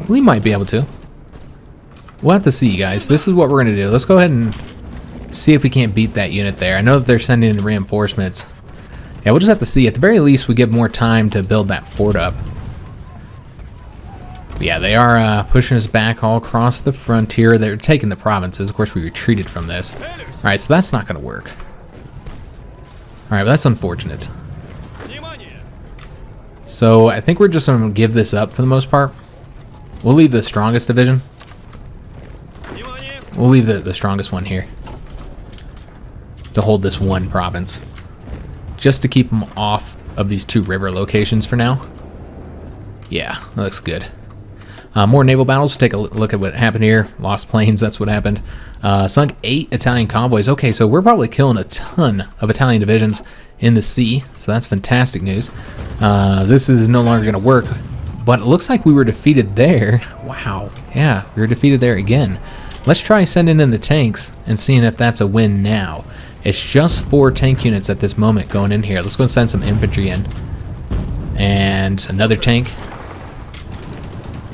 A: We might be able to. We'll have to see, guys. This is what we're going to do. Let's go ahead and see if we can't beat that unit there. I know that they're sending in reinforcements. Yeah, we'll just have to see. At the very least, we give more time to build that fort up. But yeah, they are pushing us back all across the frontier. They're taking the provinces. Of course, we retreated from this. Alright, so that's not going to work. Alright, but that's unfortunate. So I think we're just going to give this up for the most part. We'll leave the strongest division. We'll leave the strongest one here to hold this one province, just to keep them off of these 2 river locations for now. Yeah, that looks good. More naval battles. Take a look at what happened here. Lost planes, that's what happened. Sunk 8 Italian convoys. Okay, so we're probably killing a ton of Italian divisions in the sea, so that's fantastic news. This is no longer going to work, but it looks like we were defeated there. Wow, yeah, we were defeated there again. Let's try sending in the tanks and seeing if that's a win now. It's just 4 tank units at this moment going in here. Let's go and send some infantry in. And another tank.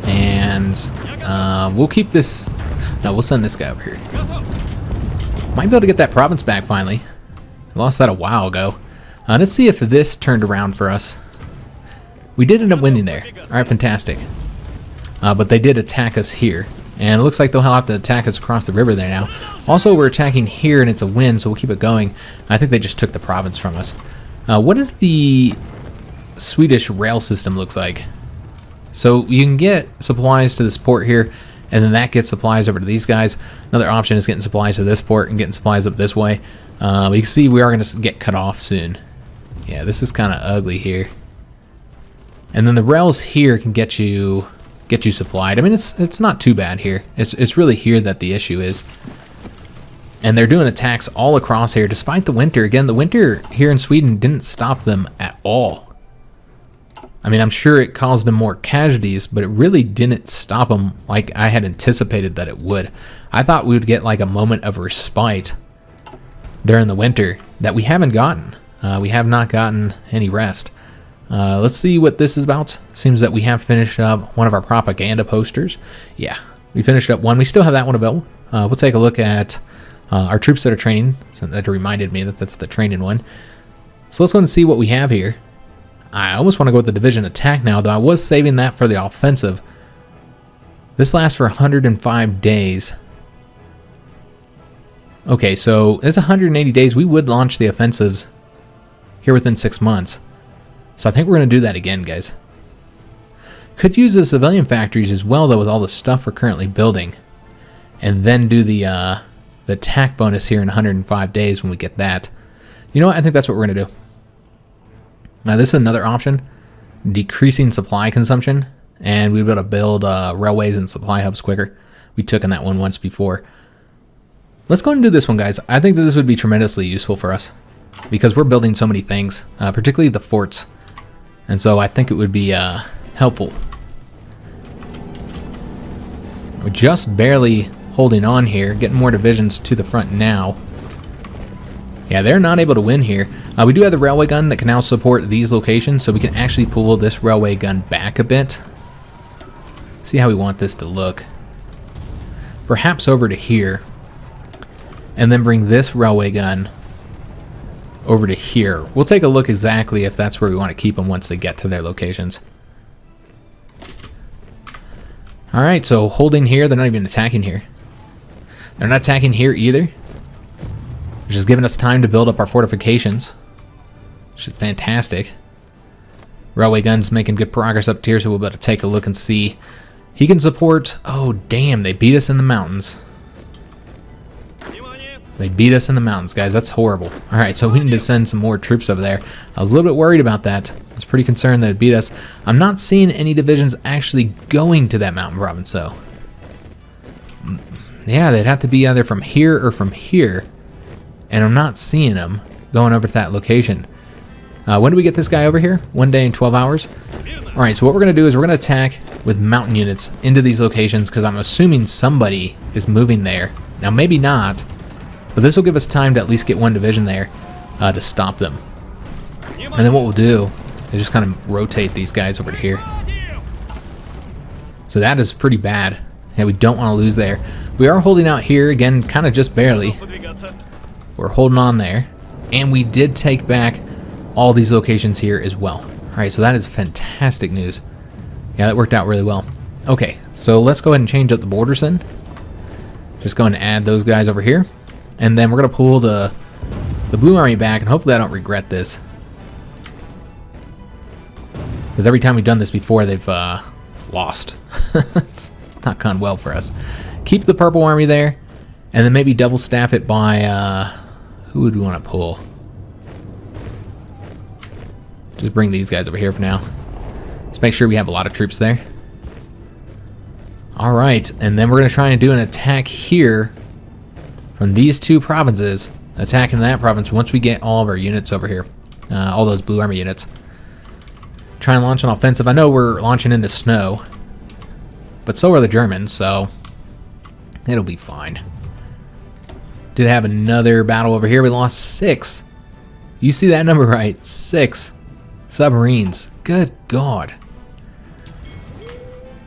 A: And we'll keep this... No, we'll send this guy over here. Might be able to get that province back finally. Lost that a while ago. Let's see if this turned around for us. We did end up winning there. Alright, fantastic. But they did attack us here. And it looks like they'll have to attack us across the river there now. Also, we're attacking here, and it's a win, so we'll keep it going. I think they just took the province from us. What does the Swedish rail system looks like? So you can get supplies to this port here, and then that gets supplies over to these guys. Another option is getting supplies to this port and getting supplies up this way. You can see we are going to get cut off soon. Yeah, this is kind of ugly here. And then the rails here can get you supplied. I mean, it's not too bad here. It's really here that the issue is. And they're doing attacks all across here, despite the winter. Again, the winter here in Sweden didn't stop them at all. I mean, I'm sure it caused them more casualties, but it really didn't stop them like I had anticipated that it would. I thought we would get like a moment of respite during the winter that we haven't gotten. We have not gotten any rest. Let's see what this is about. Seems that we have finished up one of our propaganda posters. Yeah, we finished up one. We still have that one available. We'll take a look at our troops that are training. So that reminded me that that's the training one. So let's go and see what we have here. I almost want to go with the division attack now, though I was saving that for the offensive. This lasts for 105 days. Okay, so it's 180 days. We would launch the offensives here within 6 months. So I think we're going to do that again, guys. Could use the civilian factories as well, though, with all the stuff we're currently building. And then do the attack bonus here in 105 days when we get that. You know what? I think that's what we're going to do. Now, this is another option. Decreasing supply consumption. And we'd be able to build railways and supply hubs quicker. We took on that one once before. Let's go and do this one, guys. I think that this would be tremendously useful for us, because we're building so many things, particularly the forts. And so I think it would be helpful. We're just barely holding on here, getting more divisions to the front now. Yeah, they're not able to win here. We do have the railway gun that can now support these locations, so we can actually pull this railway gun back a bit. See how we want this to look. Perhaps over to here. And then bring this railway gun over to here. We'll take a look exactly if that's where we want to keep them once they get to their locations. Alright, so holding here, they're not even attacking here. They're not attacking here either. Which is giving us time to build up our fortifications. Which is fantastic. Railway guns making good progress up here, so we'll be able to take a look and see. He can support... Oh, damn, they beat us in the mountains. They beat us in the mountains, guys. That's horrible. Alright, so we need to send some more troops over there. I was a little bit worried about that. I was pretty concerned they'd beat us. I'm not seeing any divisions actually going to that mountain province, though. Yeah, they'd have to be either from here or from here. And I'm not seeing them going over to that location. When do we get this guy over here? 1 day and 12 hours? Alright, so what we're going to do is we're going to attack with mountain units into these locations because I'm assuming somebody is moving there. Now, maybe not. But this will give us time to at least get one division there to stop them. And then what we'll do is just kind of rotate these guys over to here. So that is pretty bad. Yeah, we don't want to lose there. We are holding out here, again, kind of just barely. We're holding on there. And we did take back all these locations here as well. Alright, so that is fantastic news. Yeah, that worked out really well. Okay, so let's go ahead and change up the borders then. Just go and add those guys over here. And then we're going to pull the Blue Army back, and hopefully I don't regret this. Because every time we've done this before, they've lost. It's not gone well for us. Keep the Purple Army there, and then maybe double staff it by... who would we want to pull? Just bring these guys over here for now. Just make sure we have a lot of troops there. Alright, and then we're going to try and do an attack here from these two provinces, attacking that province once we get all of our units over here. All those Blue Army units. Try and launch an offensive. I know we're launching into snow, but so are the Germans, so it'll be fine. Did have another battle over here. We lost 6. You see that number right. 6 submarines. Good God.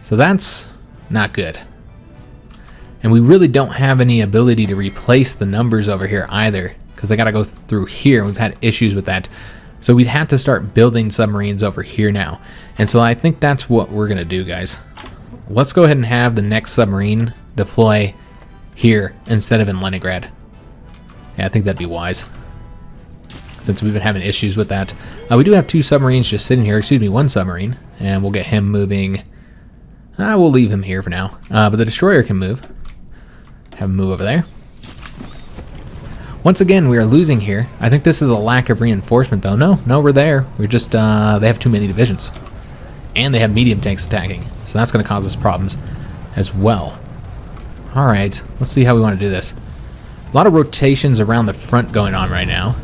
A: So that's not good. And we really don't have any ability to replace the numbers over here either, because they got to go through here. We've had issues with that. So we'd have to start building submarines over here now. And so I think that's what we're going to do, guys. Let's go ahead and have the next submarine deploy here instead of in Leningrad. Yeah, I think that'd be wise, since we've been having issues with that. We do have 2 submarines just sitting here. Excuse me, 1 submarine. And we'll get him moving. We'll leave him here for now. But the destroyer can move. Have him move over there. Once again, we are losing here. I think this is a lack of reinforcement, though. No, we're there. We're just, they have too many divisions. And they have medium tanks attacking. So that's going to cause us problems as well. Alright, let's see how we want to do this. A lot of rotations around the front going on right now.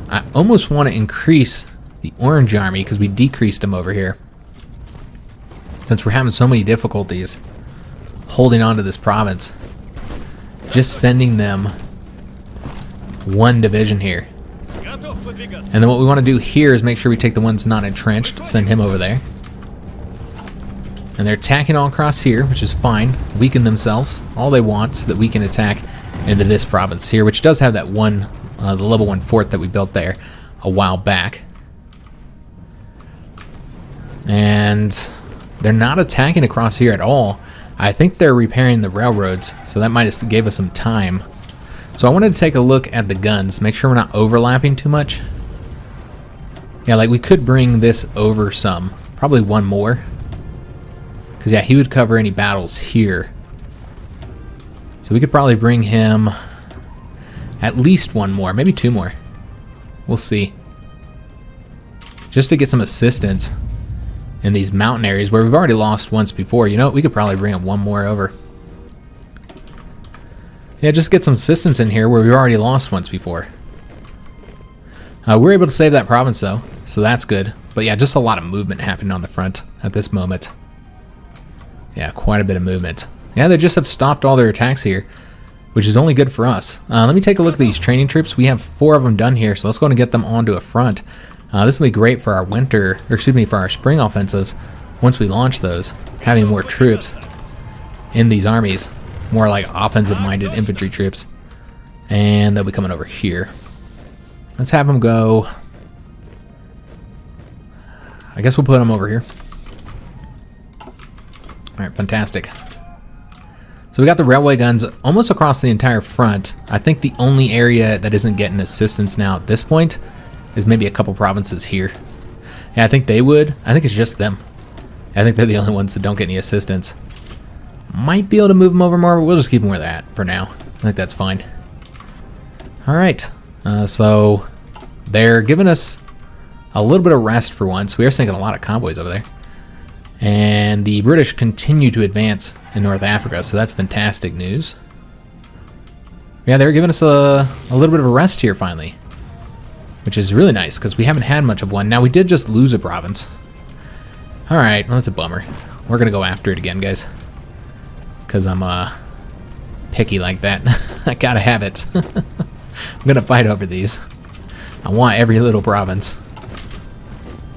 A: I almost want to increase the Orange Army because we decreased them over here. Since we're having so many difficulties holding on to this province. Just sending them 1 division here. And then what we want to do here is make sure we take the ones not entrenched, send him over there. And they're attacking all across here, which is fine. Weaken themselves all they want so that we can attack into this province here, which does have that one, the level 1 fort that we built there a while back. And they're not attacking across here at all. I think they're repairing the railroads, so that might have gave us some time. So I wanted to take a look at the guns, make sure we're not overlapping too much. Yeah, like we could bring this over some. Probably 1 more. Because, yeah, he would cover any battles here. So we could probably bring him at least 1 more, maybe 2 more. We'll see. Just to get some assistance in these mountain areas where we've already lost once before. You know what? We could probably bring him 1 more over. Yeah, just get some assistance in here where we've already lost once before. We're able to save that province, though, so that's good. But yeah, just a lot of movement happening on the front at this moment. Yeah, quite a bit of movement. Yeah, they just have stopped all their attacks here, which is only good for us. Let me take a look at these training troops. We have 4 of them done here, so let's go and get them onto a front. This will be great for our winter, or excuse me, for our spring offensives once we launch those, having more troops in these armies, more like offensive-minded infantry troops. And they'll be coming over here. Let's have them go. I guess we'll put them over here. Alright, fantastic. So we got the railway guns almost across the entire front. I think the only area that isn't getting assistance now at this point is maybe a couple provinces here. Yeah, I think they would. I think it's just them. I think they're the only ones that don't get any assistance. Might be able to move them over more, but we'll just keep them where they're at for now. I think that's fine. Alright, so they're giving us a little bit of rest for once. We are sinking a lot of convoys over there. And the British continue to advance in North Africa, so that's fantastic news. Yeah, they're giving us a little bit of a rest here finally, which is really nice because we haven't had much of one. Now, we did just lose a province. Alright, well, that's a bummer. We're going to go after it again, guys, because I'm picky like that. I gotta have it. I'm going to fight over these. I want every little province.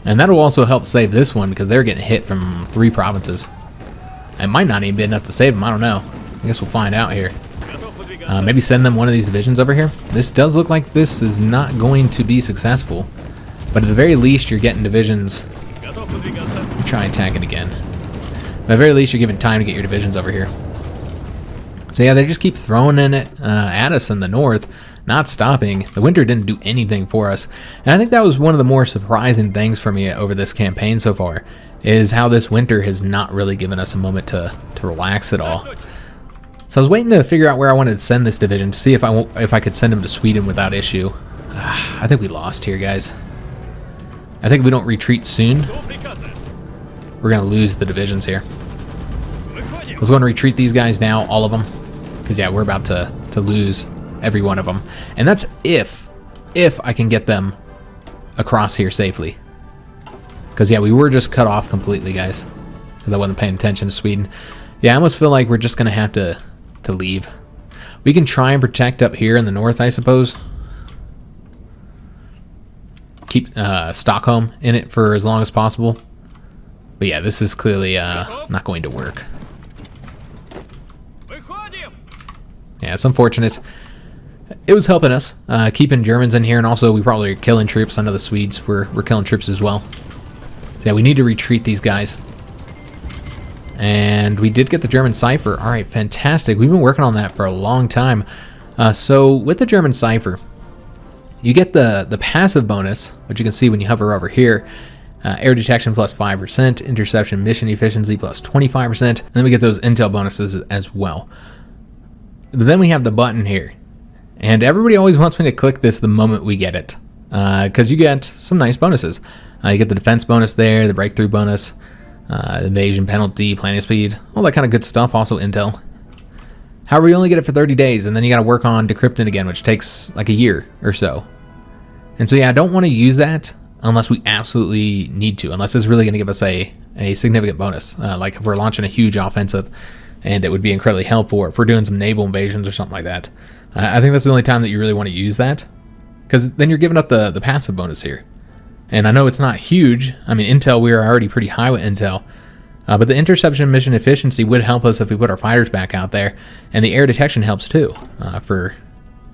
A: And that'll also help save this one because they're getting hit from 3 provinces. It might not even be enough to save them. I don't know. I guess we'll find out here. Maybe send them one of these divisions over here. This does look like this is not going to be successful. But at the very least, you're getting divisions. Try attacking again. At the very least, you're giving time to get your divisions over here. So yeah, they just keep throwing in it at us in the north. Not stopping. The winter didn't do anything for us. And I think that was one of the more surprising things for me over this campaign so far, is how this winter has not really given us a moment to relax at all. So I was waiting to figure out where I wanted to send this division to see if I could send them to Sweden without issue. I think we lost here, guys. I think if we don't retreat soon, we're going to lose the divisions here. Let's go and retreat these guys now, all of them. Because yeah, we're about to lose every one of them. And that's if I can get them across here safely. Because yeah, we were just cut off completely, guys. Because I wasn't paying attention to Sweden. Yeah, I almost feel like we're just going to have to leave. We can try and protect up here in the north, I suppose. Keep Stockholm in it for as long as possible. But yeah, this is clearly not going to work. Yeah, it's unfortunate. It was helping us, keeping Germans in here, and also we probably are killing troops. I know the Swedes were killing troops as well. So yeah, we need to retreat these guys. And we did get the German cipher. Alright, fantastic. We've been working on that for a long time. So with the German cipher, you get the passive bonus, which you can see when you hover over here. Air detection plus 5%, interception mission efficiency plus 25%, and then we get those intel bonuses as well. Then we have the button here. And everybody always wants me to click this the moment we get it. Because you get some nice bonuses. You get the defense bonus there, the breakthrough bonus, evasion penalty, planning speed, all that kind of good stuff, also intel. However, you only get it for 30 days, and then you got to work on decrypting again, which takes like a year or so. And so yeah, I don't want to use that unless we absolutely need to, unless it's really going to give us a significant bonus. Like if we're launching a huge offensive, and it would be incredibly helpful, or if we're doing some naval invasions or something like that. I think that's the only time that you really want to use that, because then you're giving up the passive bonus here. And I know it's not huge. I mean, intel, we are already pretty high with intel, but the interception mission efficiency would help us if we put our fighters back out there, and the air detection helps too for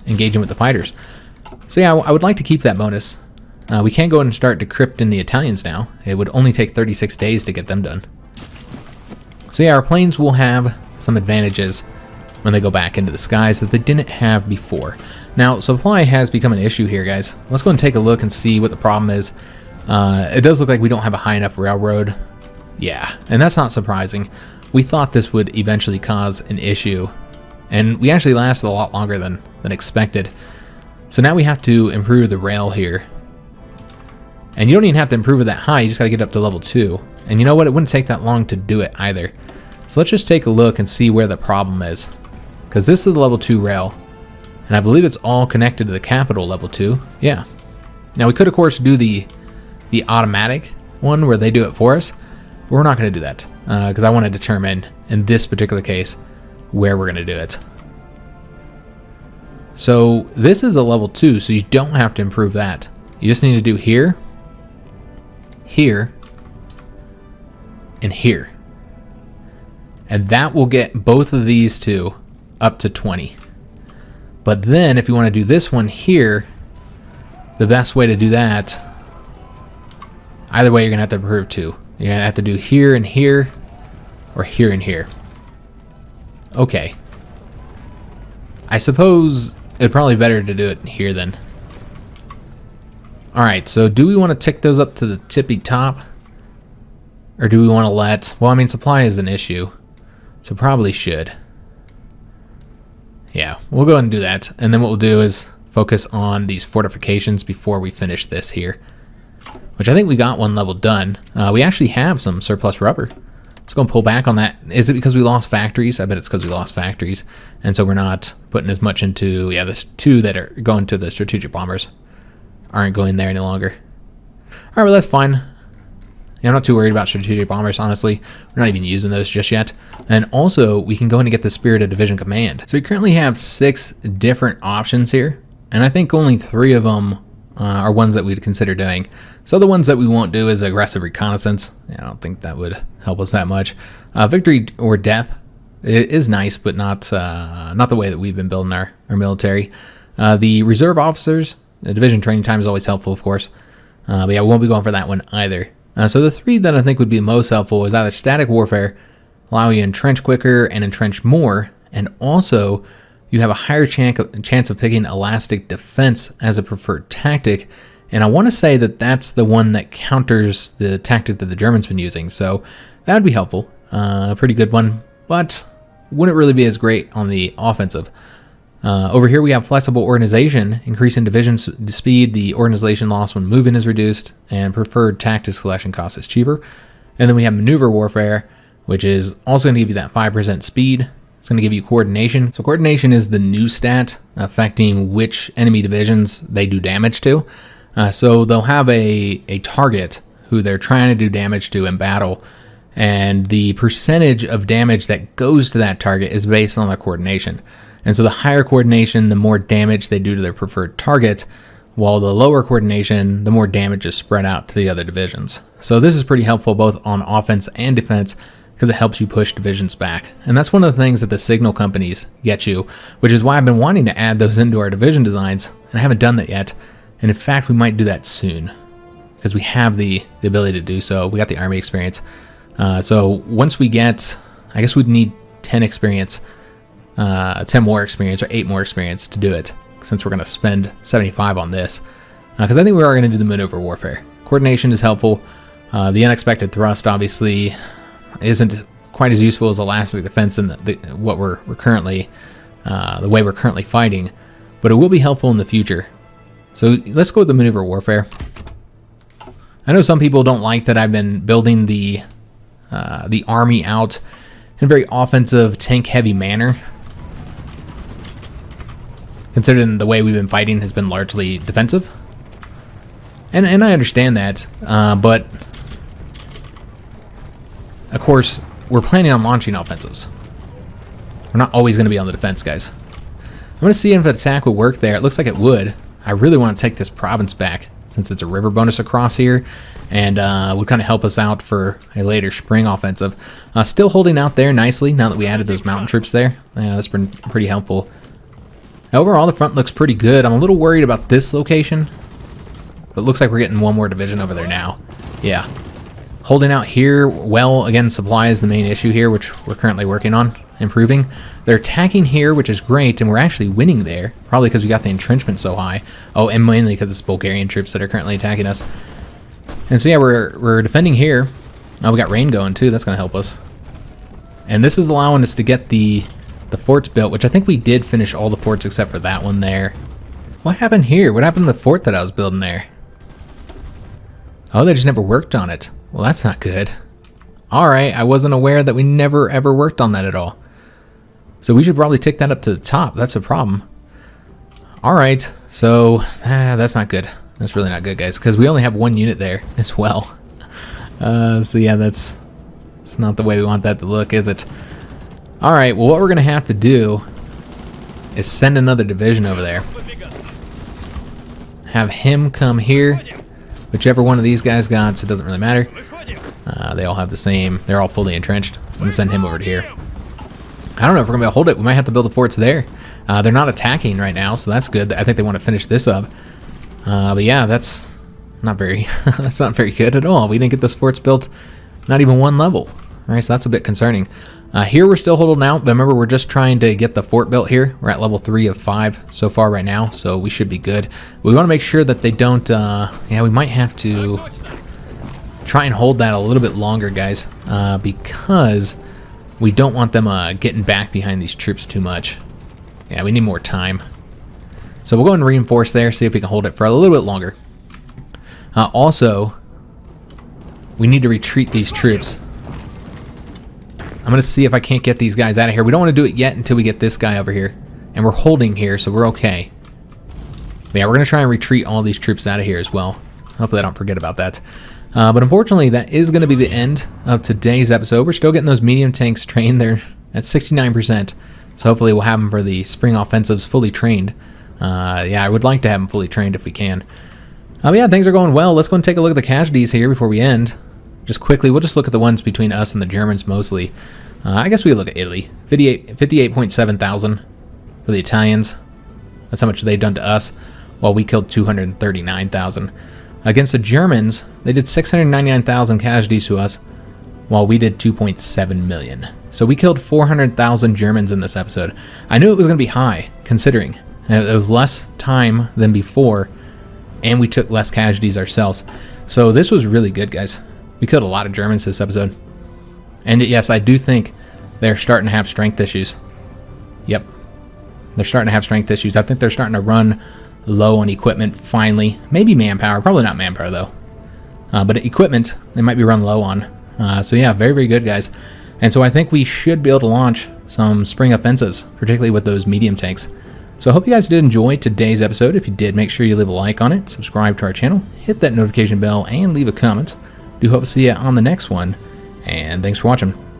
A: engaging with the fighters. So yeah, I would like to keep that bonus. We can go and start decrypting the Italians now. It would only take 36 days to get them done. So yeah, our planes will have some advantages when they go back into the skies that they didn't have before. Now, supply has become an issue here, guys. Let's go and take a look and see what the problem is. It does look like we don't have a high enough railroad. Yeah, and that's not surprising. We thought this would eventually cause an issue, and we actually lasted a lot longer than expected. So now we have to improve the rail here. And you don't even have to improve it that high, you just gotta get up to level 2. And you know what, it wouldn't take that long to do it either. So let's just take a look and see where the problem is. Because this is the level 2 rail, and I believe it's all connected to the capital level 2. Yeah. Now we could of course do the automatic one where they do it for us, but we're not going to do that because I want to determine in this particular case where we're going to do it. So this is a level 2, so you don't have to improve that. You just need to do here, here, and here. And that will get both of these two up to 20. But then if you want to do this one here, the best way to do that, either way you're going to have to improve 2. You're going to have to do here and here, or here and here? Okay. I suppose it'd probably be better to do it here then. Alright, so do we want to tick those up to the tippy top? Or do we want to let... Well, I mean, supply is an issue. So probably should. Yeah, we'll go ahead and do that. And then what we'll do is focus on these fortifications before we finish this here. Which I think we got one level done. We actually have some surplus rubber. Let's go and pull back on that. Is it because we lost factories? I bet it's because we lost factories. And so we're not putting as much into... Yeah, there's 2 that are going to the strategic bombers. Aren't going there any longer. Alright, well that's fine. Yeah, I'm not too worried about strategic bombers, honestly. We're not even using those just yet. And also, we can go in and get the Spirit of Division Command. So we currently have 6 different options here. And I think only 3 of them are ones that we'd consider doing. So the ones that we won't do is aggressive reconnaissance. Yeah, I don't think that would help us that much. Victory or death is nice, but not the way that we've been building our military. The reserve officers... The division training time is always helpful, of course. But yeah, we won't be going for that one either. So the 3 that I think would be most helpful is either static warfare, allow you to entrench quicker and entrench more, and also you have a higher chance of picking elastic defense as a preferred tactic. And I want to say that that's the one that counters the tactic that the Germans been using. So that would be helpful. A pretty good one, but wouldn't really be as great on the offensive. Over here we have flexible organization, increasing division speed, the organization loss when movement is reduced, and preferred tactics collection cost is cheaper. And then we have maneuver warfare, which is also going to give you that 5% speed. It's going to give you coordination. So coordination is the new stat affecting which enemy divisions they do damage to. So they'll have a target who they're trying to do damage to in battle, and the percentage of damage that goes to that target is based on their coordination. And so the higher coordination, the more damage they do to their preferred target, while the lower coordination, the more damage is spread out to the other divisions. So this is pretty helpful both on offense and defense because it helps you push divisions back. And that's one of the things that the signal companies get you, which is why I've been wanting to add those into our division designs, and I haven't done that yet. And in fact, we might do that soon because we have the ability to do so. We got the army experience. So once we get, I guess we'd need 10 experience. 10 more experience or 8 more experience to do it, since we're going to spend 75 on this, because I think we are going to do the maneuver warfare. Coordination is helpful. The unexpected thrust obviously isn't quite as useful as elastic defense in what we're currently the way we're currently fighting, but it will be helpful in the future. So let's go with the maneuver warfare. I know some people don't like that I've been building the army out in a very offensive, tank-heavy manner, considering the way we've been fighting has been largely defensive. And I understand that, but of course, we're planning on launching offensives. We're not always going to be on the defense, guys. I'm going to see if an attack would work there. It looks like it would. I really want to take this province back, since it's a river bonus across here, and would kind of help us out for a later spring offensive. Still holding out there nicely now that we added those mountain troops there. That's been pretty helpful. Overall, the front looks pretty good. I'm a little worried about this location, but it looks like we're getting one more division over there now. Yeah. Holding out here, well, again, supply is the main issue here, which we're currently working on improving. They're attacking here, which is great, and we're actually winning there, probably because we got the entrenchment so high. Oh, and mainly because it's Bulgarian troops that are currently attacking us. And so yeah, we're defending here. Oh, we got rain going too. That's going to help us. And this is allowing us to get the forts built, which I think we did finish all the forts except for that one there. What happened here? What happened to the fort that I was building there? Oh, they just never worked on it. Well, that's not good. Alright, I wasn't aware that we never ever worked on that at all. So we should probably tick that up to the top. That's a problem. Alright, so that's not good. That's really not good, guys, because we only have one unit there as well. So yeah, that's not the way we want that to look, is it? Alright, well, what we're going to have to do is send another division over there. Have him come here. Whichever one of these guys got, so it doesn't really matter. They all have the same. They're all fully entrenched. I'm going to send him over to here. I don't know if we're going to be able to hold it. We might have to build the forts there. They're not attacking right now, so that's good. I think they want to finish this up. But yeah, that's not very that's not very good at all. We didn't get those forts built, not even one level. All right, so that's a bit concerning. Here we're still holding out, but remember we're just trying to get the fort built here. We're at level 3 of 5 so far right now, so we should be good. We want to make sure that they don't, yeah, we might have to try and hold that a little bit longer, guys, because we don't want them getting back behind these troops too much. Yeah, we need more time. So we'll go and reinforce there, see if we can hold it for a little bit longer. Also, we need to retreat these troops. I'm going to see if I can't get these guys out of here. We don't want to do it yet until we get this guy over here. And we're holding here, so we're okay. But yeah, we're going to try and retreat all these troops out of here as well. Hopefully I don't forget about that. But unfortunately, that is going to be the end of today's episode. We're still getting those medium tanks trained. They're at 69%. So hopefully we'll have them for the spring offensives fully trained. Yeah, I would like to have them fully trained if we can. But yeah, things are going well. Let's go and take a look at the casualties here before we end. Just quickly, we'll just look at the ones between us and the Germans mostly. I guess we look at Italy. 58.7 thousand for the Italians. That's how much they've done to us, while we killed 239,000. Against the Germans, they did 699,000 casualties to us, while we did 2.7 million. So we killed 400,000 Germans in this episode. I knew it was going to be high, considering it was less time than before, and we took less casualties ourselves. So this was really good, guys. We killed a lot of Germans this episode. And yes, I do think they're starting to have strength issues. Yep. They're starting to have strength issues. I think they're starting to run low on equipment finally. Maybe manpower. Probably not manpower, though. But equipment, they might be run low on. So yeah, very, very good, guys. And so I think we should be able to launch some spring offensives, particularly with those medium tanks. So I hope you guys did enjoy today's episode. If you did, make sure you leave a like on it, subscribe to our channel, hit that notification bell, and leave a comment. Do hope to see you on the next one, and thanks for watching.